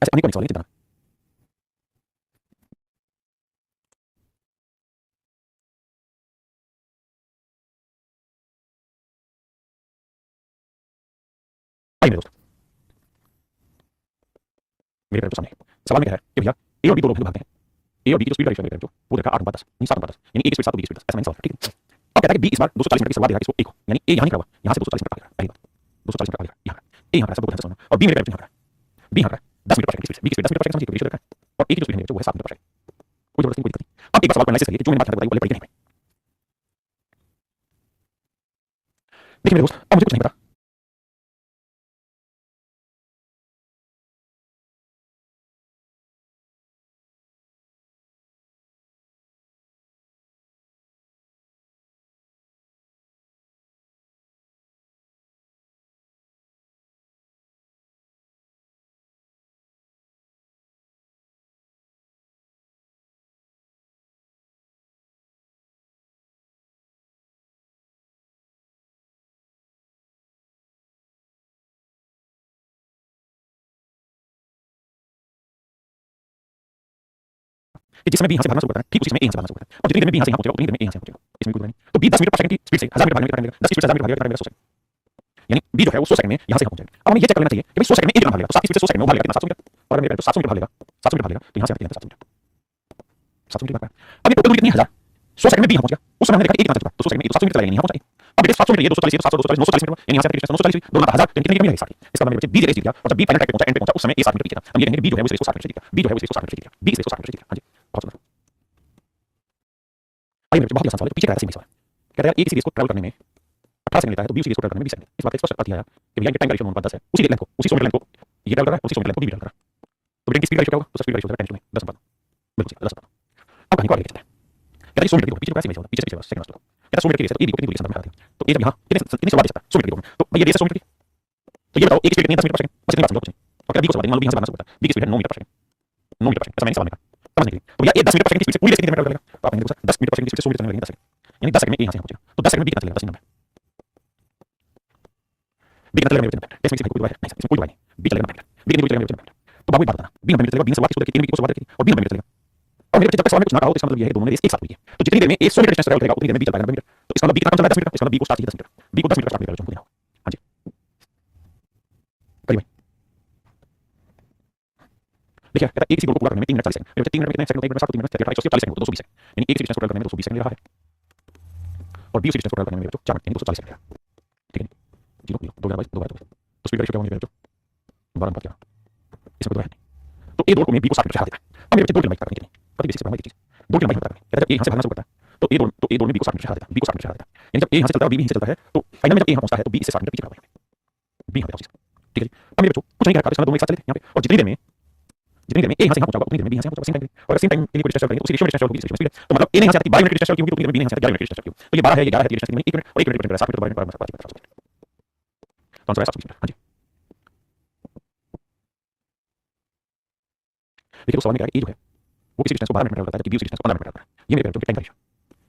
ऐसे अनेक सवाल है चिंता आइए मेरे दोस्त। मेरे पेरेंट्स सामने सवाल में क्या है कि भैया ए और बी दो लोग भागते हैं, ए और बी की जो स्पीड रेशियो है मेरे पेरेंट्स वो देखा 8:10 नहीं 7:10 यानी ए की स्पीड 7 बी की स्पीड 10 ऐसा मैंने सवाल ठीक है। अब कहता है कि बी इस बार 240 मीटर की शुरुआत देगा किसको, ए को, यानी ए यहाँ नहीं खड़ा हुआ, यहाँ से 240 मीटर आगे पहली बात 240 मीटर आगे यहाँ ए यहाँ पर सब को और बी मेरे पेरेंट्स यहाँ खड़ा, बी यहाँ खड़ा 10 मीटर पर सेकंड की स्पीड से, बी की स्पीड 10 मीटर पर सेकंड समझिए रेशियो देखा है, और ए की जो स्पीड है वो है 7 मीटर पर सेकंड, कोई जरूरत नहीं कोई दिक्कत नहीं। अब एक बार सवाल को एनालिसिस करिए कि जो मैंने बात बताई वो वाले पढ़ी नहीं। देखिए मेरे दोस्त अब मुझे कुछ नहीं पता कि जिस समय बी यहाँ से भागना शुरू करता है ठीक उसी समय ए यहाँ से भागना शुरू करता है और जितनी देर में बी यहाँ से यहाँ पहुंचेगा उतनी देर में ए यहाँ से पहुंचेगा। इसमें कोई बुराई नहीं। तो बी 10 मीटर पर सेकंड की स्पीड से 1000 मीटर भागने का टाइम लेगा, 10 की स्पीड से 1000 मीटर भागेगा, टाइम लेगा 100 सेकंड। यानी बी जो है वो 100 सेकंड में यहाँ से यहाँ पहुंचेगा। अब हमें ये चेक कर लेना चाहिए कि भाई 100 सेकंड में ए कितना भाग लेगा, तो 7 की स्पीड से 100 सेकंड में वो भाग लेगा कितना 700 मीटर, और अगर मेरे तो 700 मीटर भाग लेगा 700 मीटर भाग लेगा, तो यहाँ से यहाँ तक 700 मीटर 700 मीटर भाग पाया। अब ये टोटल दूरी कितनी है 1000, 100 सेकंड में बी यहाँ पहुंचेगा, उस समय हमने देखा ए कितना चुका, तो 100 सेकंड में 700 मीटर चला यहाँ पहुंचा। अब बेटे 700 मीटर ये 240 700 240 940 मीटर, यानी यहाँ से डिस्टेंस 940 दोनों का 1000, तो कितने की कमी है 60। इसका मतलब बच्चे बी जगह जीत गया, और जब बी फाइनल ट्रैक पे पहुंचा एंड पे पहुंचा उस समय ए 60 मीटर जीत गया। हम ये कहेंगे बी जो है वो 160 मीटर जीत गया, बी जो है वो 160 मीटर जीत गया, बी 160 मीटर जीत गया। हां जी बहुत सुंदर। आइए मेरे बहुत ही आसान सवाल है, पीछे का ऐसे ही सवाल कहता है ए किसी केस को ट्रैवल करने में 18 सेकंड लेता है तो बी उसी केस को ट्रैवल करने में 20 सेकंड। इस बात का स्पष्ट अर्थ यह है कि भैया ये टाइम का रेशियो 9:10 है, उसी लेंथ को उसी 100 मीटर लेंथ को ये ट्रैवल कर रहा है, उसी 100 मीटर लेंथ को बी ट्रैवल कर रहा है, तो ब्रेक की स्पीड रेशियो क्या होगा, तो स्पीड रेशियो होगा 10 में 10 अनुपात, बिल्कुल सही 10 अनुपात। अब कहीं को आगे लेके चलते हैं। कहता है 100 मीटर की दूरी पीछे कैसे होगा, पीछे से सेकंड लास्ट कहता है 100 मीटर की रेस है तो ए बी को कितनी दूरी संबंध में आती है, तो ए जब यहां कितने सवाल दे सकता है 100 मीटर की दूरी में, तो भैया रेस है 100 मीटर की, तो ये बताओ एक स्पीड कितनी है 10 मीटर पर सेकंड, बस इतनी बात समझो कुछ नहीं। और कहता है बी को सवाल देंगे, मान लो बी यहां से भागना शुरू करता है, बी की स्पीड है 9 मीटर पर सेकंड, 9 मीटर पर सेकंड, ऐसा मैंने सवाल में कहा समझने के लिए। तो भैया ये 10 मीटर पर सेकंड की स्पीड से पूरी रेस कितनी देर में ट्रैवल करेगा, तो आप कहेंगे देखो 10 मीटर पर सेकंड की स्पीड से 100 मीटर चलने लगेंगे 10 सेकंड, यानी 10 सेकंड में ए यहां से पहुंचेगा, तो 10 सेकंड में बी कितना चलेगा 10 नंबर बी कितना चलेगा मेरे टेस्ट में कोई दुआ है नहीं, इसमें कोई दुआ नहीं, बी चलेगा 9 मीटर, बी कितनी दूरी चलेगा मेरे तो बाबू बात बताना बी 9 मीटर चलेगा, बी से बात की तीन बी को सवाल की और बी 9 मीटर चलेगा। और मेरे बच्चे जब तक सवाल में कुछ ना कहा हो तो इसका मतलब ये है दोनों ने रेस एक साथ हुई है, तो जितनी देर में ए 100 मीटर डिस्टेंस ट्रैवल करेगा उतनी देर में बी चल पाएगा 9 मीटर, तो इसका मतलब बी कितना कम चल रहा है 10 मीटर, इसका मतलब बी को स्टार्ट कीजिए 10 मीटर, बी को 10 मीटर स्टार्ट करेगा जो हमको देना होगा। हां जी करिए भाई देखिए कहता है एक इसी गोल को पूरा करने में 3 मिनट 40 सेकंड, मेरे बच्चे 3 मिनट में कितने सेकंड होता है 1 मिनट 7 3 मिनट 440 सेकंड तो 220 सेकंड, यानी एक डिस्टेंस को ट्रैवल करने में 220 सेकंड ले रहा है और बी उसी डिस्टेंस को ट्रैवल करने में 4 मिनट यानी 240 सेकंड लगेगा। ठीक है 0 0 2 बार 2 बार तो स्पीड रेशियो क्या होगी मेरे बच्चों 12 अनुपात क्या, इसमें कोई है नहीं। तो ए दौड़ को मैं बी को 60 मीटर चढ़ा देता है। अब मेरे बच्चे दौड़ की लंबाई पता करनी कितनी पता बेसिक से चीज दौड़ की लंबाई पता करनी कहता है जब ए यहां से भागना शुरू करता है तो ए दौड़ में बी को 60 मीटर चढ़ा देता है, बी को 60 मीटर चढ़ा देता है, यानी जब ए यहां से चलता है और बी यहां से चलता है तो फाइनल में जब ए यहां पहुंचता है तो बी इससे 60 मीटर पीछे खड़ा होगा, बी यहां पे पहुंचेगा। ठीक है जी अब मेरे बच्चों कुछ नहीं कहा इसका दोनों एक साथ चले यहां पे और जितनी देर में ए यहां से यहां पहुंचा उतनी देर में बी यहां से पहुंचा सेम टाइम और सेम टाइम के लिए कोई डिस्टेंस करेंगे तो उसी रेशियो में डिस्टेंस होगी इस स्पीड, तो मतलब ए ने यहां से आती 12 मिनट की डिस्टेंस होगी उतनी देर में बी यहां से 11 मिनट की डिस्टेंस होगी, तो ये 12 है ये 11 है ये डिस्टेंस में 1 मिनट और 1 मिनट डिपेंड करेगा 7 मिनट 12 मिनट 12 मिनट तो आंसर है 720 मिनट। हां जी देखिए तो सवाल में क्या है ए जो है वो किसी डिस्टेंस को 12 मिनट में ट्रैवल करता है जबकि बी उसी डिस्टेंस को 15 मिनट में ट्रैवल करता है। ये मेरे बच्चों की टाइम का रेशियो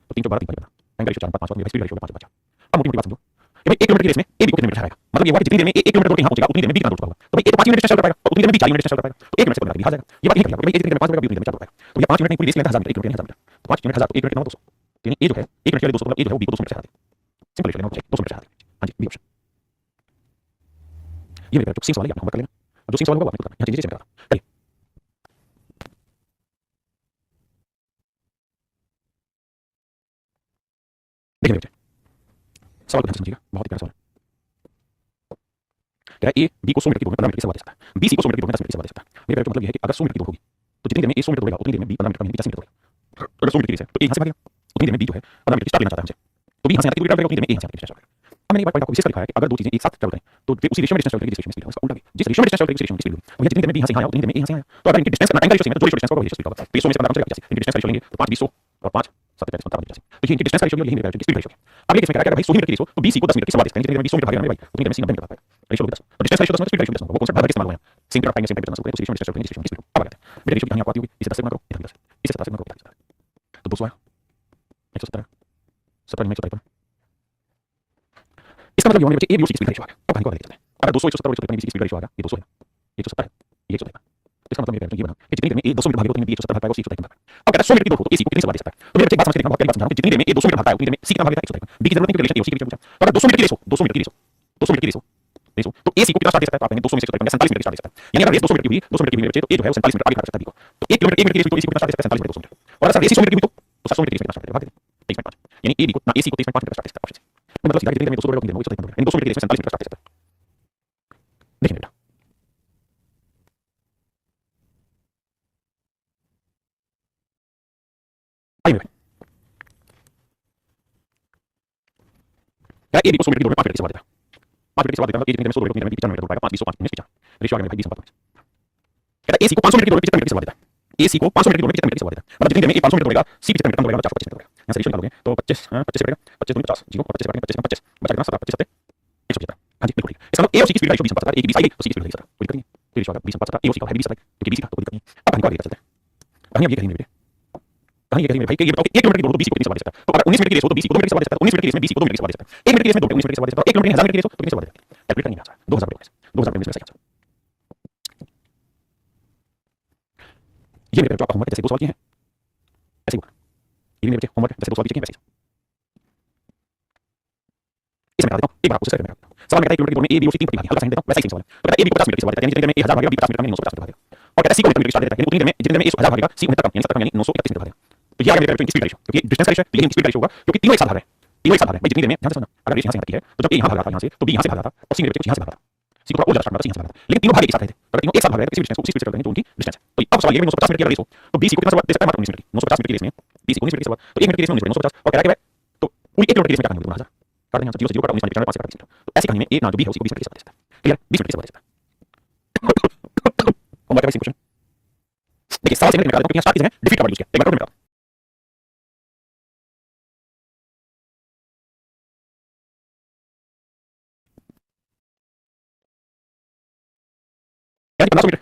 तो 3 12 3 पता टाइम का रेशियो 4 5 5 स्पीड रेशियो 5 5। अब मोटी मोटी बात समझो कि भाई 1 किलोमीटर की रेस में ए बी को कितने मिनट चलाएगा, मतलब ये हुआ कि जितनी देर में ए 1 किलोमीटर दौड़ के यहां पहुंचेगा उतनी देर में बी कितना दौड़ चुका होगा, तो भाई ए तो 5 मिनट डिस्टेंस चल पाएगा और उतनी देर में बी 40 मिनट डिस्टेंस चल पाएगा, तो 1 मिनट से बनेगा बी हार जाएगा। ये बात नहीं करना भाई ए देर में 5 मिनट का बी उतनी देर में 4 दौड़ पाएगा, तो ये 5 मिनट में पूरी race length 1000 metre 1 kilometre 1000 metre तो 5 मिनट 1000 तो 1 मिनट 9 200 यानी ए जो है 1 मिनट के लिए 200 मतलब ए जो है वो बी को 200 मीटर चढ़ा दे, सिंपल रेशियो लेना 200 मीटर चढ़ा दे। हां जी बी ऑप्शन ये मेरे बच्चों सिंपल सवाल है आपने होमवर्क कर लेना, जो सिंपल सवाल होगा आपने खुद करना, यहां चीजें चेक करना चलिए देखिए मेरे बच्चे सवाल को ध्यान से समझिएगा बहुत ही प्यारा सवाल है। कह रहा है ए बी को 100 मीटर की दूरी में 15 मिनट की सवाल दे सकता है, बी सी को 100 मीटर की दूरी में 10 मिनट की सवाल दे सकता है। मेरे मतलब ये है कि अगर 100 मीटर की दूरी होगी तो जितनी देर में ए 100 मीटर दौड़ेगा उतनी देर में बी 15 मिनट में 50 मीटर दौड़ेगा। अगर 100 मीटर की रेस है तो ए यहां से भागेगा उतनी देर में बी जो है 15 मिनट की स्टार्ट लेना चाहता है हमसे, तो बी यहां से आती दूरी ट्रैवल करेगा उतनी देर में ए यहां से आती डिस्टेंस ट्रैवल करेगा। अब मैंने एक बार पॉइंट आपको विशेष कर लिखा है कि अगर दो चीजें एक साथ ट्रैवल करें तो उसी रेशियो में डिस्टेंस ट्रैवल करेगी जिस रेशियो में स्पीड है, उसका उल्टा भी जिस रेशियो में डिस्टेंस ट्रैवल करेगी उस रेशियो में स्पीड होगी। और ये जितनी देर में बी यहां से आया उतनी देर में ए यहां से आया, तो अगर इनकी डिस्टेंस करना टाइम का रेशियो सेम है तो जो रेशियो डिस्टेंस का रेशियो स्पीड होगा, तो 100 में से 15 चलेगा 85 इनकी डिस्टेंस रेशियो लेंगे तो 5 20 और 5 7 35 55 तो ये इनकी डिस्टेंस रेशियो यही मेरा स्पीड रेशियो है। अब ये केस में कह रहा है कि भाई 100 मीटर की रेस हो तो बी सी को 10 मीटर की सवाल देते हैं, जितनी देर में 100 मीटर भागेगा मेरे भाई उतनी देर में सी 90 मीटर भागेगा, रेशियो होगी 10 तो डिस्टेंस रेशियो 10 मतलब स्पीड रेशियो 10 वो कॉन्सेप्ट बार-बार इस्तेमाल हुआ है सेम टाइम सेम टाइम तो उसी रेशियो में डिस्टेंस रेशियो स्पीड अब आते हैं मेरे रेशियो की यहाँ आपको आती होगी इसे 10 से गुणा करो इधर 10 इसे 17 से गुणा करो तो 200 आया 117 17 में 153 इसका मतलब ये होने बच्चे ए बी सी की स्पीड रेशियो आ गया। अब कहानी को आगे लेते हैं अगर 200 170 170 बी सी की स्पीड रेशियो आ गया ये 200 है 170 है ये 170 है, तो इसका मतलब मेरे ये बना कि जितनी देर में ए 200 मीटर भागेगा उतनी देर में बी 170 भाग पाएगा सी 170 भाग पाएगा। अब कहता है 100 मीटर की दौड़ हो तो ए सी को कितनी सवाल दे सकता है, तो मेरे बच्चे एक बात समझ के देखना बहुत पहली बात समझा जितनी देर में ए 200 मीटर भागता है उतनी देर में सी कितना भागेगा 170 बी की जरूरत नहीं कि रिलेशन ए सी के बीच में तो अगर 200 मीटर की रेस हो 200 मीटर की रेस हो 200 मीटर की रेस हो तो ए सी को कितना स्टार्ट दे सकता है, तो आप कहेंगे 200 में से 47 मीटर स्टार्ट दे सकता है, यानी अगर रेस 200 मीटर की हुई 200 मीटर की हुई बच्चे तो ए जो है 47 मीटर आगे भाग सकता है बी को, तो 1 किलोमीटर 1 मिनट की रेस हुई तो ए सी को कितना स्टार्ट दे सकता है 47 मीटर 200 मीटर और अगर रेस 100 मीटर की हुई तो 700 मीटर की रेस में स्टार्ट दे भाग दे 23.5 यानी ए बी को ना ए सी को 23.5 मीटर स्टार्ट दे सकता है ऑप्शन से, मतलब सीधा जितनी देर में 200 दौड़ेगा उतनी देर में 170 दौड़ेगा यानी 200 मीटर की रेस में 47 मीटर स्टार्ट दे सकता है। देखिए बेटा आइए क्या ए बी को 100 मीटर की दौड़ में 5 मिनट की सवाल देता है 5 मिनट की सवाल देता है मतलब ए जितनी देर में 100 दौड़ेगा उतनी देर में 95 मीटर दौड़ पाएगा 5 20 5 19 रेशियो आ गया भाई 20 अनुपात में। कहता है ए सी को 500 मीटर की दौड़ में 75 मीटर की सवाल देता है, ए सी को 500 मीटर की दौड़ में 75 मीटर की सवाल देता है, मतलब जितनी देर में ए 500 मीटर दौड़ेगा सी 75 मीटर कम दौड़ेगा 425 मीटर दौड़ेगा। यहाँ से रेशियो निकालोगे तो 25 25 से कटेगा 25 दूनी 50 जीरो और 25 से कटेंगे 25 25 बचा कितना 7 25 7 175। हां जी बिल्कुल ठीक है, इसका मतलब ए और सी की स्पीड रेशियो 20 अनुपात 1 की 20 आई तो सी की स्पीड होगी 70 कोई दिक्कत नहीं है, तो रेशियो आ गया 20 अनुपात 7 ए और सी का है 20 क्योंकि 20 का तो कोई दिक्कत नहीं। अब कहानी को आगे चलते हैं, कहानी अब ये कहेंगे मेरे कहानी ये कहेंगे भाई कि ये बताओ कि 1 किलोमीटर की दौड़ तो बी सी को कितनी सवाल दे सकता है, तो अगर 19 मिनट की रेस हो तो बी सी को 2 मिनट की सवाल दे सकता है, 19 मिनट की रेस में बी सी को 2 मिनट की सवाल दे सकता है, 1 मिनट की रेस में 19 मिनट की सवाल दे सकता है, 1 किलोमीटर 1000 मिनट की रेस हो तो कितनी सवाल दे सकता है, कैलकुलेट करनी है 2000 रुपए 2000 रुपए में सही आंसर। ये मेरे आपका होमवर्क है जैसे 2 सवाल किए हैं मेरे बच्चे होमवर्क जैसे 2 सवाल पूछे हैं वैसे इसे मैं बता देता हूँ एक बार आपको करके मैं सवाल में कहता है किलोमीटर की दूरी में ए बी और सी 3 प्रतिभागी हल्का साइन देता हूँ वैसा ही सेम सवाल है तो कहता है ए बी को 50 मीटर की सवाल देता है यानी जितने देर में ए 1000 भागेगा बी 50 मीटर में 950 मीटर भागेगा और कहता है सी को मीटर की स्टार्ट देता है यानी उतनी देर में जितने देर में ए 1000 भागेगा सी 69 कम यानी 70 कम यानी 931 मीटर भागेगा तो ये आ गया मेरे बच्चों की स्पीड रेशियो क्योंकि डिस्टेंस का रेशियो है लेकिन स्पीड का रेशियो होगा क्योंकि तीनों एक साथ भाग रहे हैं तीनों एक साथ भाग रहे हैं भाई जितनी देर में ध्यान से सुनना अगर रेशियो यहाँ से है तो जब ए यहाँ भाग रहा था यहाँ से तो बी यहाँ से भाग रहा था और सी मेरे बच्चे यहाँ से भाग रहा था सी को थोड़ा और ज्यादा स्टार्ट था सी यहाँ से भाग रहा था लेकिन तीनों भाग एक साथ रहे थे अगर तीनों एक साथ भाग रहे हैं तो किसी भी डिस्टेंस को उसी स्पीड से कर देंगे जो उनकी डिस्टेंस है तो अब सवाल ये है 950 मीटर की रेस हो तो बी सी को कितना सवाल दे सकता है मात्र 19 मीटर की 950 मीटर की रेस में बी सी को 19 मीटर की सवाल तो 1 मिनट की रेस में 19 मीटर 950 और कह रहा है कि तो पूरी 1 किलोमीटर की रेस में क्या करना है 2000 काट देंगे 0 से 0 काट 19 मीटर 5 से काट 20 मीटर तो ऐसी कहानी में ए ना जो बी है उसी को 20 मीटर की सवाल दे सकता है क्लियर 20 मीटर की सवाल दे सकता है होमवर्क का क्वेश्चन देखिए सवाल से मैं बता देता हूं कि यहां स्टार्ट किसे है डिफीट का वर्ड यूज किया एक बार और यानी 1500 मीटर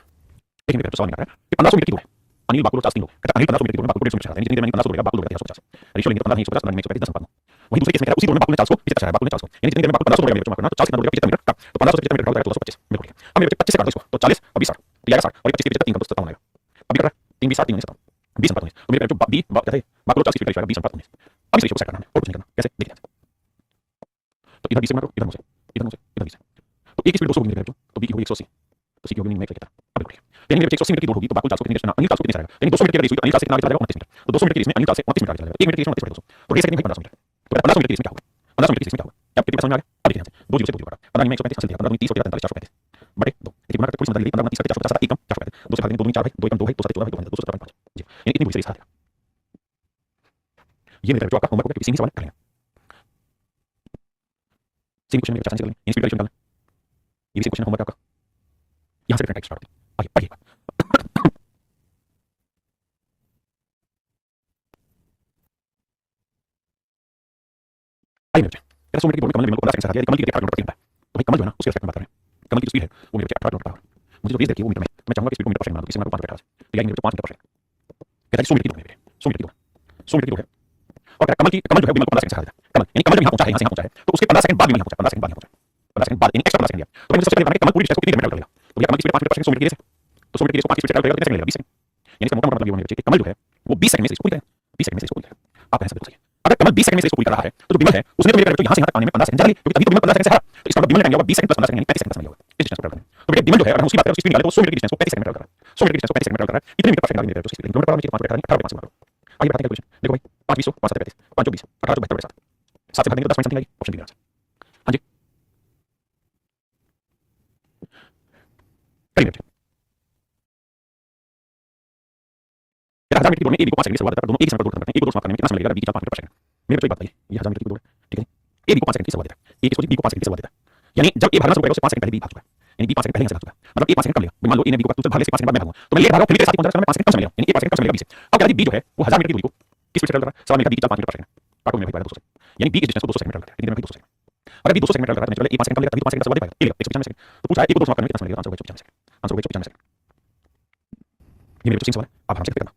देखिए मेरे सवाल निकाल रहा है कि 1500 मीटर की दूर है अनिल बाकुल 50 लोग कहता अनिल 1500 मीटर की दूर में बाकुल 150 मीटर यानी जितनी देर में 1500 दूर बाकुल दूर 1350 रेशियो लेंगे तो 15 नहीं 150 नहीं 150 10 पाना वही दूसरे केस में कह रहा है उसी दूर में बाकुल ने 400 पीछे चला बाकुल ने 400 यानी जितनी देर में बाकुल 1500 दूर में मारना तो 40 कितना दूर 75 मीटर का तो 1500 से 75 मीटर का होता है 225 बिल्कुल अब मेरे बच्चे 25 से काट दो इसको तो 40 और 20 60 तो ये 60 और 25 के पीछे 3 का 57 आएगा अभी कर रहा है 3 20 60 3 19 20 संपर्क 19 तो मेरे जो बी कहते हैं बाकुल 40 फीट का रेशियो 20 संपर्क 19 अब इस रेशियो को सेट करना है और कुछ नहीं करना कैसे देखिए तो इधर 20 से मारो इधर 9 से इधर 9 से इधर 20 तो एक की स्पीड 200 होगी मेरे तो बी की होगी 180 तो सी की होगी मैं कहता अब बिल्कुल यानी मेरे 180 मीटर की दूर होगी तो बाकुल 400 कितनी अनिल 400 कितनी जाएगा यानी 200 मीटर की रेस हुई अनिल 400 कितना आगे चला जाएगा 29 मीटर तो 200 मीटर की रेस में अनिल 400 29 मीटर आगे चला जाएगा 1 मीटर की रेस में 29 मीटर 200 तो रेस कितनी है 1500 मीटर तो 1500 मीटर की रेस में क्या होगा 1500 मीटर की रेस में क्या होगा अब कितनी समझ में आ गया अब देखिए यहां से 2 जीरो से 2 जीरो काटा 15 में 135 हासिल किया 15 में 30 होता है 45 435 बटे 2 देखिए गुणा करके थोड़ी सी मदद ले ली 15 में 30 करके 450 1 कम 450 2 से भाग देंगे 2 में 4 भाई 2 कम 2 भाई 2 7 14 भाई 217.5 जी यानी इतनी दूरी से रेस आ ये मेरा जो आपका होमवर्क है किसी भी सवाल करेंगे सेम क्वेश्चन में 50 आंसर करेंगे इन स्पीड का निकालना ये भी क्वेश्चन होमवर्क आपका यहां से डिफरेंट टाइप स्टार्ट आगे आगे आइए मेरे क्या 100 मीटर की दूरी कमल में 15 सेकंड से आ गया कमल की गति 8 किलोमीटर प्रति घंटा तो भाई कमल जो है ना उसके रिस्पेक्ट में बात करें कमल की जो स्पीड है वो मेरे बच्चे 8 किलोमीटर पर आवर मुझे जो रेस देखिए वो मीटर में मैं चाहूंगा कि स्पीड को मीटर पर सेकंड बना दो किसी में 5 मीटर तो यानी मेरे 5 मीटर पर सेकंड कहता है 100 मीटर की दूरी मेरे 100 मीटर की दूरी 100 मीटर की दूरी है और कमल जो है वो 15 सेकंड से आ गया कमल यानी कमल जब यहां पहुंचा है यहां से यहां पहुंचा है तो उसके 15 सेकंड बाद में यहां पहुंचा 15 सेकंड बाद यहां पहुंचा 15 सेकंड बाद यानी एक्स्ट्रा 15 सेकंड दिया तो मैं सबसे पहले कमल पूरी डिस्टेंस को कितनी देर में ट्रैवल करेगा तो भैया कमल की स्पीड 5 मीटर पर सेकंड 100 मीटर की रेस है तो 100 मीटर की रेस को 5 स्पीड से ट्रैवल करेगा कितने सेकंड लगेगा 20 सेकंड यानी इसका मोटा मोटा मतलब ये होने चाहिए कमल जो है वो 20 सेकंड में से इसको पूरी करेगा 20 सेकंड में से इसको पूरी करेगा आप कह सकते हो अगर कमल 20 सेकंड में से इसको पूरी कर रहा है तो जो बिमल है उसने तो मेरे तो यहां से यहां तक आने में 15 सेकंड चला ली क्योंकि तभी तो बिमल 15 सेकंड से है तो इसका मतलब बिमल टाइम होगा 20 सेकंड प्लस 15 सेकंड यानी 35 सेकंड का समय होगा इस डिस्टेंस को ट्रैवल करने तो बेटा बिमल जो है अगर हम उसकी बात करें उसकी स्पीड निकालें तो 100 मीटर की डिस्टेंस को 35 सेकंड में ट्रैवल कर रहा है 100 मीटर की डिस्टेंस को 35 सेकंड में ट्रैवल कर रहा है इतने मीटर पर सेकंड आगे मेरे तो उसकी किलोमीटर पर आवर में 5 मीटर 18 5 मारो आइए बताते हैं क्वेश्चन देखो भाई 5 20 5 7 35 5 20 18 72 7 7 से भागने को 10 पॉइंट समथिंग आएगी ऑप्शन डी आंसर हां जी करिए बेटा 1000 मीटर की दूर में ए बी को 5 सेकंड से शुरुआत करता है दोनों एक ही समय पर दूर खत्म करते हैं ए को 2 समाप्त करने में कितना समय लगेगा बी की 4 5 मीटर पर सेकंड मेरे बच्चों एक बात बताइए ये 1000 मीटर की दूर है ठीक है ए बी को 5 सेकंड की शुरुआत देता है ए की बी को 5 सेकंड की शुरुआत देता है यानी जब ए भागना शुरू करेगा उससे 5 सेकंड पहले बी भाग चुका है यानी बी 5 सेकंड पहले यहां से भाग चुका है मतलब ए 5 सेकंड कम लेगा मान लो ए ने बी को दूसरे भागने से 5 सेकंड बाद मैं भागूंगा तो मैं लेट भागा फिर मेरे साथ ही पहुंच जाएगा मैं 5 सेकंड कम समय लेगा यानी ए 5 सेकंड कम समय लेगा बी से अब क्या बी जो है वो 1000 मीटर की दूरी को किस स्पीड से ट्रैवल कर रहा है सवाल में बी की 5 मीटर पर सेकंड काटो मेरे भाई 200 यानी बी की डिस्टेंस को 200 सेकंड ट्रैवल करता है लेकिन मैं 200 सेकंड अगर बी 200 सेकंड ट्रैवल करता है चलो ए 5 सेकंड कम लेगा तभी तो 5 सेकंड से बाद भागेगा ये 195 सेकंड तो पूछा है ए को 2 समाप्त करने में कितना समय लगेगा आंसर होगा 195 सेकंड आंसर होगा 195 सेकंड ये मेरे बच्चों सिंपल सवाल है आप आराम से करना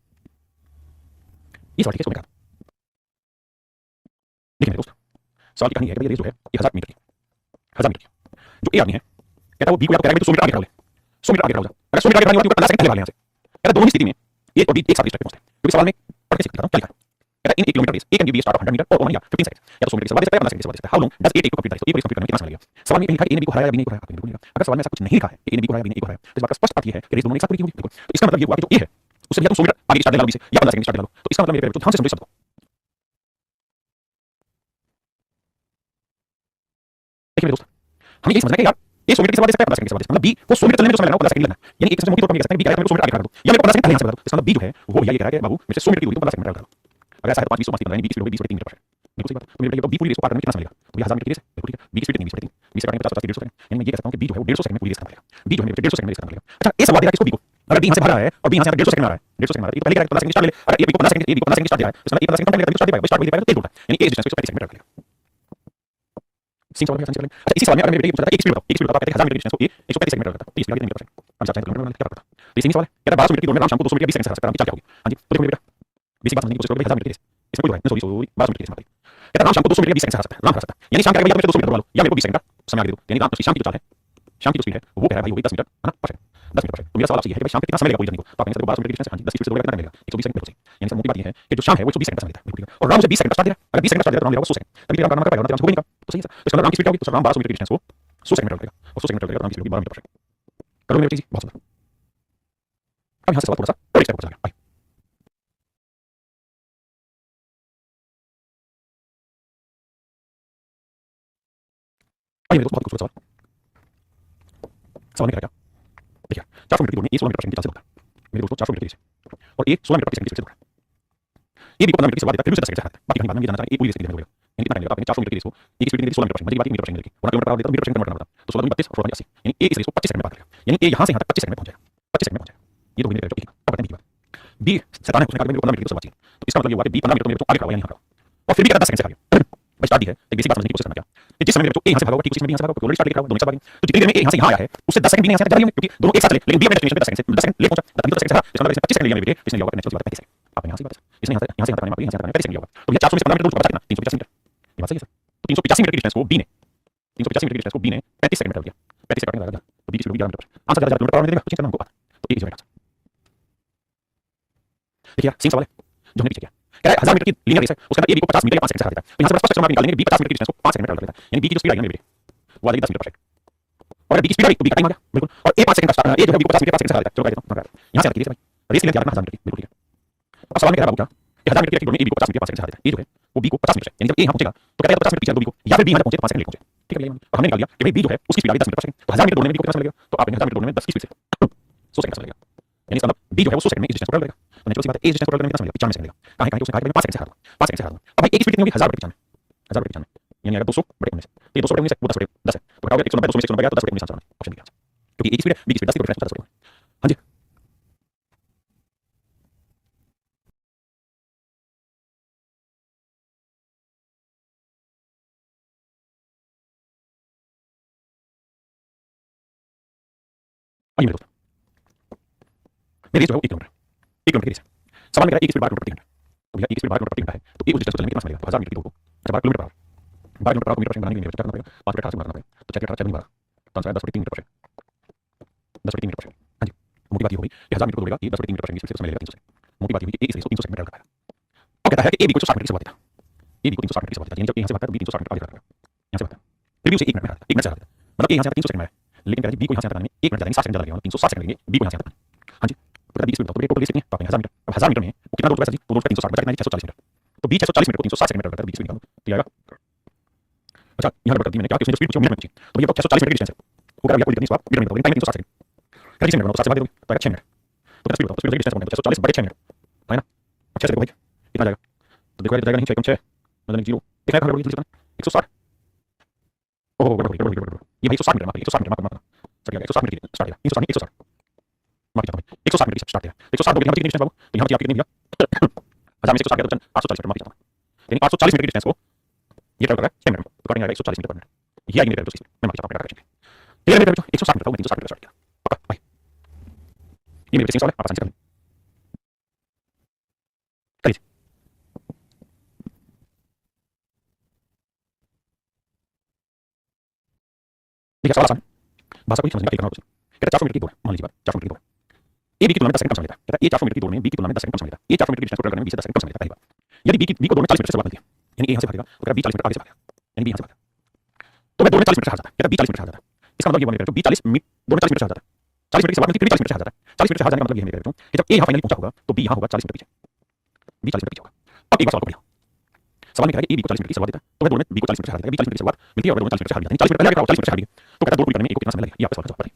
ये सवाल ठीक है इसको मैं देखिए मेरे दोस्त सवाल की कहानी है कि ये रेस जो है ये 1000 मीटर की 1000 मीटर की जो ए आदमी है कहता है वो बी को या तो कह रहा है 100 मीटर आगे बढ़ो 100 मीटर आगे बढ़ो अगर 100 मीटर आगे बढ़ने के बाद 15 सेकंड पहले भाग यहां से कहता दोनों ही स्थिति में ए और बी एक साथ रेस तक पहुंचते हैं क्योंकि सवाल में पढ़ के सीख लिखा था क्या लिखा कहता in 1 kilometre race A can B start of 100 metre और 1 या 15 सेकंड्स या तो 100 मीटर के बाद इसका 15 सेकंड के बाद इसका how long does it take to complete that तो ए को कंप्लीट करने में कितना समय लगेगा सवाल में कहीं लिखा है ए ने बी को हराया बी ने को हराया बिल्कुल नहीं अगर सवाल में ऐसा कुछ नहीं लिखा है ए ने बी को हराया बी ने को हराया तो इस बात का स्पष्ट अर्थ ये है कि रेस दोनों एक साथ पूरी होगी बिल्कुल तो इसका मतलब ये हुआ कि जो ए है उससे या तो 100 मीटर आगे स्टार्ट ले लो बी से या 15 सेकंड स्टार्ट ले लो तो इसका मतलब मेरे पे ध्यान से समझो शब्द को देखिए मेरे दोस्त हमें ये समझना है कि यार ए 100 मीटर के बाद इसका 15 सेकंड के बाद मतलब बी को 100 मीटर चलने में जो समय लगा 15 सेकंड लगना यानी एक से मोटी तौर पर कह सकते हैं बी का मेरे को 100 मीटर आगे खड़ा दो या मेरे को 15 सेकंड पहले यहां से बता दो इसका मतलब बी जो है वो ये कह रहा है कि बाबू मेरे से 100 मीटर की दूरी को 15 सेकंड में ट्रैवल करो अगर ऐसा है तो 5 20 15 यानी बी की स्पीड होगी 20 3 मीटर पर सेकंड बिल्कुल सही बात तो मेरे को बी पूरी रेस को पार करने में कितना समय लगेगा तो ये 1000 मीटर की रेस है बिल्कुल ठीक है बी की स्पीड कितनी 20 20 से काटेंगे 50 50 150 सेकंड यानी मैं ये कहता हूं कि बी जो है वो 150 सेकंड में पूरी रेस खत्म करेगा बी जो है मेरे 150 सेकंड में रेस खत्म करेगा अच्छा ए सवाल देगा किसको बी को अगर बी यहां से भाग रहा है और बी यहां से 150 सेकंड में आ रहा है 150 सेकंड में आ रहा है तो पहले कह रहा है 15 सेकंड स्टार्ट ले अगर ए बी को 15 सेकंड ए बी को 15 सेकंड स्टार्ट दे रहा है तो इसमें 15 सेकंड कम लगेगा तभी स्टार्ट देगा स्टार्ट हो जाएगा तो तेज होता है यानी ए डिस्टेंस को 35 सेकंड में ट्रैवल करेगा सिंह सवाल में आसान से करेंगे अच्छा इसी सवाल में अगर मेरे बेटे को पूछता है एक स्पीड बताओ एक स्पीड बताओ कहते हैं 1000 मीटर की डिस्टेंस को ए 135 सेकंड में ट्रैवल करता है तो इसकी कितने मीटर पर सेकंड हम चाहते हैं किलोमीटर में क्या करता तो ये सिंह सवाल है कहता है 1200 मीटर की दूर में राम शाम को 200 मीटर 20 सेकंड से रास्ता क्या होगी हां जी तो देखो मेरे बेटा बेसिक बात समझने की कोशिश करो 1000 मीटर की रेस इसमें कोई है सॉरी 1200 मीटर की रेस मत कहता राम शाम को 200 मीटर 20 सेकंड से रास्ता राम रास्ता यानी शाम का या तो 200 मीटर वाला या मेरे को 20 सेकंड का समय आगे दे दो यानी रात शाम की जो चाल है शाम की जो स्पीड है वो कह रहा है भाई वही 10 मीटर है ना पर सेकंड 10 मीटर पर सेकंड तो मेरा सवाल आपसे ये है कि भाई शाम के कितना समय लगेगा पूरी जर्नी को तो आप कहेंगे 1200 मीटर की डिस्टेंस हां जी 10 स्पीड से बोलेगा कितना लगेगा 120 सेकंड बिल्कुल सही यानी सर मोटी बात ये है कि जो शाम है वो 120 सेकंड का समय लेता है, बिल्कुल ठीक है। और राम उसे 20 सेकंड का स्टार्ट दे रहा है, अगर 20 सेकंड का स्टार्ट दे रहा तो राम ले रहा होगा 100 सेकंड, तभी राम का नंबर का पाएगा, राम से हो ही नहीं का, तो सही है सर। तो इसका मतलब राम की स्पीड क्या होगी, तो सर राम 1200 मीटर की डिस्टेंस को 100 सेकंड में ट्रैवल करेगा, और 100 सेकंड ट्रैवल करेगा तो राम की स्पीड होगी 12 मीटर पर सेकंड। करोगे मेरी चीज बहुत सुंदर। अब यहाँ से सवाल थोड़ा सा और एक स्टेप ऊपर चला गया, आइए आइए मेरे दोस्त, बहुत खूबसूरत सवाल। सवाल में क्या है, देखिए 400 मीटर की दूर में ए 16 मीटर पर सेकंड की चाल से दौड़ता है मेरे दोस्तों, 400 मीटर की तेजी से, और ए 16 मीटर प्रति सेकंड की स्पीड से दौड़ रहा है। ए बी को 15 मीटर की शुरुआत देता है, फिर उसे 10 सेकंड से हराता है। बाकी कहीं बाद में जानना चाहिए ए पूरी स्पीड में दौड़ेगा, यानी कितना टाइम लगेगा, आपने 400 मीटर की रेस को ए की स्पीड दी 16 मीटर पर सेकंड, मतलब बाकी मीटर पर सेकंड की, और किलोमीटर पर आवर देता तो मीटर पर सेकंड कन्वर्ट करना पड़ता, तो 16 32 और 16 80, यानी ए इस रेस को 25 सेकंड में पार करेगा, यानी ए यहाँ से यहाँ तक 25 सेकंड में पहुंच जाएगा, 25 सेकंड में पहुंच जाएगा। ये तो मेरे जो अब बताने की बात। बी सैतान है, उसने कहा मेरे को 15 मीटर की शुरुआत चाहिए, तो इसका मतलब ये हुआ कि बी 15 मीटर तो मेरे को आगे खड़ा हुआ, यानी यहाँ खड़ा, और फिर भी कहता 10 सेकंड से आगे भाई स्टार्ट दी है, एक बेसिक बात समझने की कोशिश करना क्या कि जिस समय मेरे को ए यहाँ से भागा होगा ठीक उसी समय बी यहाँ से भागा होगा, ऑलरेडी स्टार्ट लेकर दोनों एक साथ भागेंगे, तो जितनी देर में ए यहाँ से यहाँ आया है उससे 10 सेकंड भी नहीं यहाँ से जा रही है, क्योंकि दोनों एक साथ चले, लेकिन बी अपने डेस्टिनेशन पे 10 सेकंड से 10 सेकंड ले पहुंचा, तब 10 सेकंड से रहा, इसका मतलब इसने 25 सेकंड लिया मेरे बेटे, इसने लिया होगा नेचुरल बात है 35 सेकंड। आप यहाँ से बात है, इसने यहाँ से यहाँ तक आने में यहाँ से तक आने में 35 सेकंड लिया होगा, तो भैया 400 में से 15 मीटर दूर बचा कितना 385 मीटर, ये बात सही है सर। तो 385 मीटर की डिस्टेंस को बी ने 385 मीटर की डिस्टेंस को बी ने 35 सेकंड में कर दिया, 35 सेकंड में लगा, तो बी की स्पीड 11 मीटर, आंसर ज्यादा किलोमीटर पर आवर में देगा, तो चिंता हमको बात, तो ए इज राइट आंसर। देखिए सेम सवाल है जो हमने पीछे किया, कह रहा है 1000 मीटर की लीनियर रेस है, उसके अंदर ए बी को 50 मीटर या 5 सेकंड से हरा देता है, तो यहाँ से स्पष्ट मार्क निकालेंगे बी 50 मीटर की डिस्टेंस को 5 सेकंड में ट्रैवल करता है, यानी बी की जो स्पीड आई है मेरे बेटे वो आ जाएगी 10 मीटर पर सेकंड, और अगर बी की स्पीड आई तो बी का टाइम आ गया बिल्कुल, और ए 5 सेकंड का ए जो है बी को 50 मीटर 5 सेकंड से हरा देता है, चलो कह देता हूं यहाँ से आती है भाई रेस के लिए क्या रखना 1000 मीटर की, बिल्कुल ठीक है। अब सवाल में कह रहा है बाबू क्या कि 1000 मीटर की दौड़ में ए बी को 50 मीटर 5 सेकंड से हरा देता है, ए जो है वो बी को 50 मीटर से, यानी जब ए यहाँ पहुंचेगा तो कहता है 50 मीटर पीछे दो बी को, या फिर बी यहाँ पहुंचे तो 5 सेकंड ले पहुंचे, ठीक है। और हमने निकाल लिया कि भाई बी जो है उसकी स्पीड आ गई 10 मीटर पर सेकंड, तो 1000 मीटर दौड़ने में बी को कितना समय लगेगा, तो आप 1000 मीटर दौड़ने में 10 की स्पीड से 100 सेकंड लगेगा, यानी इसका मतलब बी जो है वो 100 सेकंड में इस डिस्टेंस को ट्रैवल करेगा, तो नेचुरल सी बात है ए डिस्टेंस को ट्रैवल करने में कितना समय लगेगा 95 सेकंड लगेगा, कहां है उसने कहा कि मैं 5 सेकंड से हरा दूंगा, 5 सेकंड से हरा दूंगा। अब भाई ए की स्पीड कितनी होगी 1000 बटे 95, 1000 बटे 95 यानी अगर 200 बटे 19, तो ये 200 बटे 19 वो 10 बटे 10 है, तो घटाओगे 190 200 में 190 गया तो 10 बटे 19 आंसर आना ऑप्शन बी आंसर, क्योंकि ए की स्पीड है बी की स्पीड 10 की डिफरेंस 10 बटे 19। हां जी आइए मेरे दोस्त, मेरी रेस जो है वो 1 किलोमीटर, 1 किलोमीटर की रेस है। सवाल में कह रहा है ए की स्पीड 12 किलोमीटर प्रति घंटा, तो भैया ए की स्पीड 12 किलोमीटर प्रति घंटा है, तो ए उस डिस्टेंस को चलने में कितना समय लगेगा, तो 1000 मीटर की दौड़ को, अच्छा 12 kilometre per hour, 12 kilometre per hour को मीटर पर सेकंड बनाने के लिए क्या करना पड़ेगा, 5 बटे 18 से गुणा करना पड़ेगा, तो 4 के 18 7 12, तो आंसर है 10 बटे 3 मीटर पर सेकंड, 10 बटे 3 मीटर पर सेकंड। हां जी मोटी बात ये हो गई कि 1000 मीटर को दौड़ेगा ये 10 बटे 3 मीटर पर सेकंड की स्पीड से समय लगेगा 300 सेकंड। मोटी बात ये हुई कि ए इस रेस को 300 सेकंड में ट्रैवल करेगा। अब कहता है कि ए बी को 160 मीटर की शुरुआत देता, ए बी को 360 मीटर की शुरुआत देता, यानी जब ए यहाँ से भागता है तो बी 360 मीटर आगे भागेगा, यहाँ से भागता है फिर भी उसे 1 मिनट में हरा देता, 1 मिनट से हरा देता, मतलब ए यहाँ से 300 सेकंड में है, लेकिन कहता है बी को यहाँ से आने में 1 मिनट ज्यादा 60 सेकंड ज्यादा लगेगा, 360 सेकंड लगेंगे बी को यहाँ से आने में। हां जी तो कहता है बी की स्पीड बताओ, तो टोटल रेस कितनी है, तो आपने 1000 मीटर, अब 1000 मीटर में वो कितना दौड़ चुका है सर जी, वो दौड़ चुका है 360 बचा कितना है 640 मीटर, तो बी 640 मीटर को 360 सेकंड में ट्रैवल करता है, बी की स्पीड निकालो तो ये आएगा। अच्छा यहाँ गड़बड़ कर दी मैंने क्या कि उसने जो स्पीड पूछी वो मिनट में पूछी, तो भैया 640 मीटर की डिस्टेंस है, वो कह रहा है कोई दिक्कत नहीं, आप मीटर में बताओ टाइम 360 सेकंड, कहता है 60 मिनट से भाग दोगे तो आएगा 6 मिनट, तो कहता है स्पीड बताओ, स्पीड की डिस्टेंस बताओ 640 बटे 6 मिनट है ना, अब 6 से देखो भाई कितना जाएगा, तो देखो जाएगा नहीं 6 कम 6 मतलब 0 कितना है, गड़बड़ जल्दी करना 160, ओहो गड़बड़ ये भाई 160 मीटर माफ 160 मीटर माफ सर क्या 160 मीटर स्टार्ट है 360 160 माफ करता हूं 160 मीटर की स्टार्ट है 160 दो कितनी डिस्टेंस बाबू, तो यहां पे आप कितनी भैया 1000 में से 160 गया तो 840 मीटर माफ करता हूं, यानी 840 मीटर की डिस्टेंस को ये ट्रैवल कर रहा है 6 मिनट में, तो कटिंग आएगा 140 मीटर पर मिनट, ये आएगी मेरे दोस्त मैं माफ करता हूं आपका क्वेश्चन क्लियर है मेरे बच्चों 160 मीटर को 360 मीटर स्टार्ट किया पक्का भाई, ये मेरे सिंगल सवाल है आप आसान से कर लें करिए। देखिए सवाल आसान है, भाषा को ही समझने का एक करना होगा, कहता है 400 मीटर की दौड़, मान लीजिए बात 400 मीटर की दौड़ ए बी की तुलना में 10 सेकंड कम समय लेता है, कहता है ए 400 मीटर की दौड़ में बी की तुलना में 10 सेकंड कम समय लेता है, ए 400 मीटर की डिस्टेंस को ट्रैवल करने में बी से 10 सेकंड कम समय लेता है, पहली बात। यदि बी को दौड़ में 40 मीटर से शुरुआत मिलती है, यानी ए यहाँ से भागेगा तो कहता है बी 40 मीटर आगे से भागेगा, यानी बी यहाँ से भागेगा तो मैं दौड़ में 40 मीटर से हार जाता है, कहता है बी 40 मीटर से हार जाता है, इसका मतलब ये हुआ मेरे जो बी 40 दौड़ में 40 मीटर से हार जाता है, 40 मीटर की शुरुआत में फिर 40 मीटर से हार जाता है, 40 मीटर से हार जाने का मतलब ये है मेरे कि जब ए यहाँ फाइनली पहुंचा होगा तो बी यहाँ होगा 40 मीटर पीछे, बी 40 मीटर पीछे होगा। अब एक बार सवाल को बढ़िया, सवाल में कह रहा है कि ए बी को 40 मीटर की शुरुआत देता है, तो मैं दौड़ में बी को 40 मीटर से हार देता है, बी 40 मीटर की शुरुआत मिलती है और दौड़ में 40 मीटर से हार जाता है, 40 मीटर पहले आगे 40 मीटर से हार गया, तो कहता है दौड़ पूरी करने में ए को कितना समय लगेगा, ये आपका सवाल का जवाब बताइए।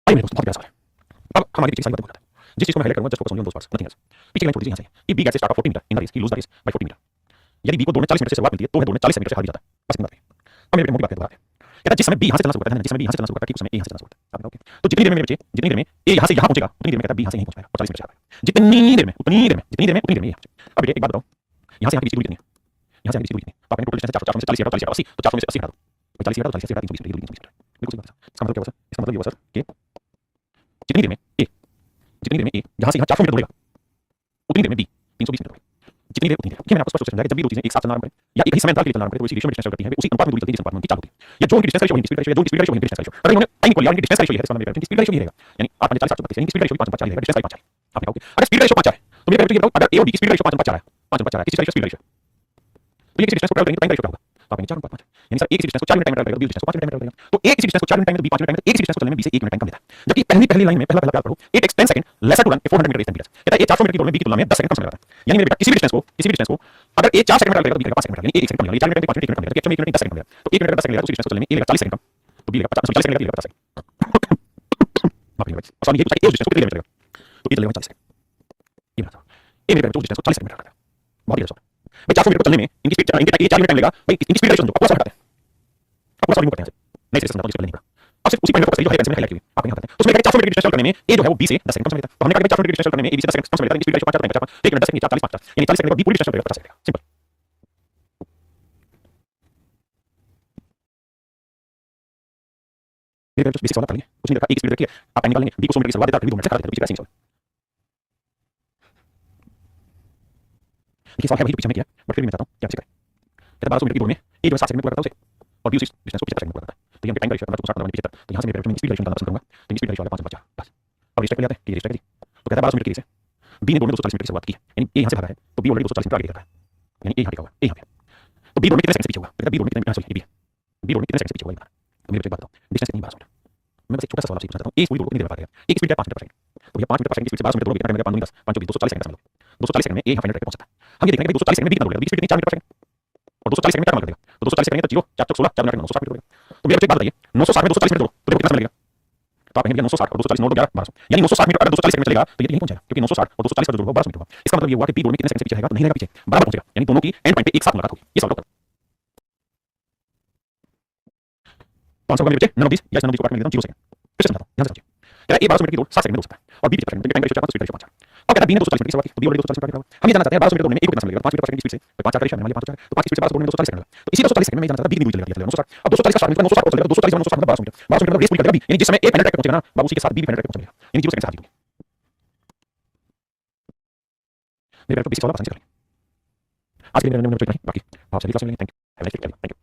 आइए मेरे दोस्त बहुत प्यारा सवाल है, अब हमारी पिछली सारी बातें बताते हैं, जिस चीज को मैं हाईलाइट करूंगा just focus on those parts nothing else. पीछे लाइन छोड़ दीजिए यहाँ से कि B gets start of 40 metre in the race, he lose the race by 40 metre, यदि बी को दौड़ में 40 मीटर से शुरुआत मिलती है तो वह दौड़ में 40 मीटर से हार जाता है, बस इतना बात है। अब मेरे मोटी बात है, कहता है जिस समय बी यहाँ से चलना शुरू करता है, जिस समय बी यहाँ से चलना शुरू करता है ठीक उस समय ए यहाँ से चलना शुरू करता है, आपने कहा ओके, तो जितनी देर में मेरे बच्चे जितनी देर में ए यहाँ से यहाँ पहुंचेगा उतनी देर में कहता है बी यहाँ से यहीं पहुंच पाएगा और 40 मीटर से हार पाएगा, जितनी देर में उतनी देर में जितनी देर में उतनी देर में अब बेटे एक बात बताओ, यहाँ से यहाँ की दूरी कितनी है, यहाँ से यहाँ की दूरी कितनी है, तो आपने टोटल डिस्टेंस 400 में से 40 हटाओ 80, तो 400 में से 80 हटा दो, 40 हटा दो 40 हटा 320 मीटर, 320 मीटर बिल्कुल सही बात है। इसका मतलब क्या हुआ सर, इसका मतलब ये हुआ सर कि जितनी देर में ए यहाँ से यहाँ 400 मीटर दौड़ेगा उतनी देर में बी 320 मीटर, जितनी देर उतनी देर, क्या मैंने आपको स्पष्ट समझाया कि जब भी दो चीजें एक साथ चलना आरंभ करें या एक ही समय अंतराल के लिए चलना आरंभ करें तो इसी रेशियो में डिस्टेंस करती है, उसी अनुपात में दूरी चलती है जिस अनुपात में उनकी चाल होती है, या जो उनकी डिस्टेंस रेशियो वही स्पीड रेशियो, जो उनकी स्पीड रेशियो वही डिस्टेंस रेशियो, अगर उन्होंने टाइम को लिया उनकी डिस्टेंस रेशियो है, इसका मतलब है कि स्पीड रेशियो ही रहेगा, यानी 8 5 40 यानी स्पीड रेशियो 5 4 रहेगा, डिस्टेंस 5 4 आपने कहा ओके, अगर स्पीड रेशियो 5 4 है तो मेरे को अगर ए और बी की स्पीड रेशियो 5:4 है 5:4 है किसी तरह स्पीड रेशियो तो ये किसी डिस्टेंस को ट्रैवल करेंगे तो टाइम का रेशियो क्या होगा तो आप 4:5 यानी सर एक किसी डिस्टेंस को 4 मिनट टाइम ट्रैवल करेगा बी डिस्टेंस को 5 मिनट टाइम ट्रैवल करेगा तो ए किसी डिस्टेंस को 4 मिनट टाइम तो बी 5 मिनट टाइम एक किसी डिस्टेंस को चलने में बी से 1 मिनट टाइम कम लेता है जबकि पहली लाइन में पहला पढ़ो it takes 10 second lesser to run 400 metre race कहता है ए 400 मीटर की दौड़ में बी की तुलना में 10 सेकंड कम समय लगता है यानी मेरे बेटा किसी भी डिस्टेंस को अगर ए 4 सेकंड में ट्रैवल करेगा तो बी करेगा 5 सेकंड यानी 1 सेकंड कम लगेगा 4 मिनट में 5 मिनट कम लगेगा तो 1 मिनट 10 सेकंड लगेगा तो 1 मिनट 10 सेकंड लगेगा तो उसी डिस्टेंस को चलने में ए लगेगा 40 सेकंड कम तो बी लगेगा 40 सेकंड लगेगा 50 सेकंड माफ कीजिएगा आसान ये पूछा ए उस डिस्टेंस को कितने मिनट लगेगा तो बी लगेगा 40 सेकंड ये बताओ ए मेरे बेटा उस डिस्टेंस को 40 सेकंड में ट्रैवल करता है बहुत ही अच्छा भाई 400 मीटर को चलने में इनकी स्पीड 4 मिनट टाइम लगेगा भाई इनकी स्पीड रेशियो समझो पूरा हटाते हैं अब पूरा रिमूव करते हैं नहीं से समझा तो नहीं अब सिर्फ उसी पॉइंट को सही जो है पेंसिल में हाईलाइट की आप यहां करते हैं तो उसमें कहते हैं 400 मीटर की डिस्टेंस करने में ए जो है वो बी से 10 सेकंड कम समय लेता है तो हमने कहा 400 मीटर की डिस्टेंस करने में ए बी से 10 सेकंड कम समय लेता है स्पीड रेशियो 5 4 1 मिनट 10 सेकंड 40 5 यानी 40 सेकंड बी पूरी डिस्टेंस करेगा 50 सेकंड सिंपल मेरे बेसिक सवाल कर लेंगे कुछ नहीं रखा एक स्पीड रखी है आप टाइम निकालेंगे बी को 100 मीटर की शुरुआत देता है करीब 2 मिनट से खत्म देता है पीछे का सवाल देखिए सवाल है वही पीछे में किया बट फिर भी मैं चाहता हूं कि आप इसे करें कहता है 1200 मीटर की दौड़ में ए जो है 7 सेकंड में पूरा करता है उसे और बी उस डिस्टेंस को 50 सेकंड में पूरा करता है तो ये टाइम का रेशियो 50 पीछे तक तो यहां से मेरे में स्पीड रेशियो निकालना पसंद करूंगा तो स्पीड रेशियो वाला 5:4 बस अब रिस्ट्रिक्ट ले आते हैं कि रिस्ट्रिक्ट तो कहता है 1200 मीटर की रेस है बी ने दौड़ में 240 मीटर की शुरुआत की यानी ए यहां से भागा है तो बी ऑलरेडी 240 मीटर आगे निकल रहा है यानी ए यहां पे होगा ए यहां पे तो बी दौड़ में कितने सेकंड पीछे होगा कहता है बी दौड़ में कितने सॉरी बी दौड़ में कितने सेकंड पीछे होगा तो मेरे को एक बात बताओ डिस्टेंस कितनी 1200 मीटर मैं बस एक छोटा सा सवाल आपसे पूछना चाहता हूं ए पूरी दौड़ कितनी देर में भागेगा एक स्पीड है 5 मीटर पर सेकंड तो भैया 5 मीटर पर सेकंड की स्पीड से 1200 मीटर दौड़ोगे मेरे 5 10 5 20 240 सेकंड में 240 सेकंड में ए यहां फाइनल ट्रैक पे पहुंच सकता है हम ये देखेंगे 240 सेकंड में बी कितना दौड़ेगा बी स्पीड कितनी 4 मीटर पर सेकंड और 240 सेकंड में क्या कमाल करेगा तो 240 सेकंड तो 0 4 16 4 मिनट में 960 मीटर दौड़ेगा तो मेरे को एक बात बताइए 960 में 240 मीटर दौड़ो तो देखो कितना समय लगेगा तो आप कहेंगे 960 और 240 9 11 1200 यानी 960 मीटर अगर 240 सेकंड में चलेगा तो ये यहीं पहुंच जाएगा क्योंकि 960 और 240 का जो होगा 1200 मीटर होगा इसका मतलब ये हुआ कि बी दौड़ में कितने सेकंड से पीछे रहेगा तो नहीं रहेगा पीछे बराबर पहुंचेगा यानी दोनों की एंड पॉइंट पे एक साथ मुलाकात होगी ये सवाल का तो आंसर होगा मेरे बच्चे नन ऑफ दिस या नन ऑफ दिस को काट में लेता हूं 0 सेकंड फिर से समझाता हूं ध्यान से समझिए कहता है ए 1200 मीटर की दौड़ 7 सेकंड में दौड़ सकता है और B 50 second time ratio 4 speed ratio 5 अब कहता है बी ने 240 मीटर की शुरुआत की तो बी ऑलरेडी 240 मीटर आगे हम ये जानना चाहते हैं 1200 मीटर दौड़ने में ए को कितना समय लगेगा 5 मीटर पर सेकंड की स्पीड से 5 4 रेशियो में मान लिया 5 4 तो 5 की स्पीड से 1200 दौड़ने में 240 सेकंड लगेगा तो इसी 240 सेकंड में मैं जानना चाहता बी कितनी दूरी चलेगा 960 अब 240 का 60 मीटर 960 और चलेगा 240 960 मतलब 1200 मीटर रेस पूरी करेगा बी यानी जिस समय ए फाइनल ट्रैक पे पहुंचेगा ना बाबू उसी के साथ बी फाइनल ट्रैक पे पहुंचेगा यानी 0 सेकंड से हार जीतोगे मेरे बेटा बेसिक सवाल आसान से कर लेंगे आज के लिए मेरे बाकी आपसे अगली क्लास में मिलेंगे थैंक यू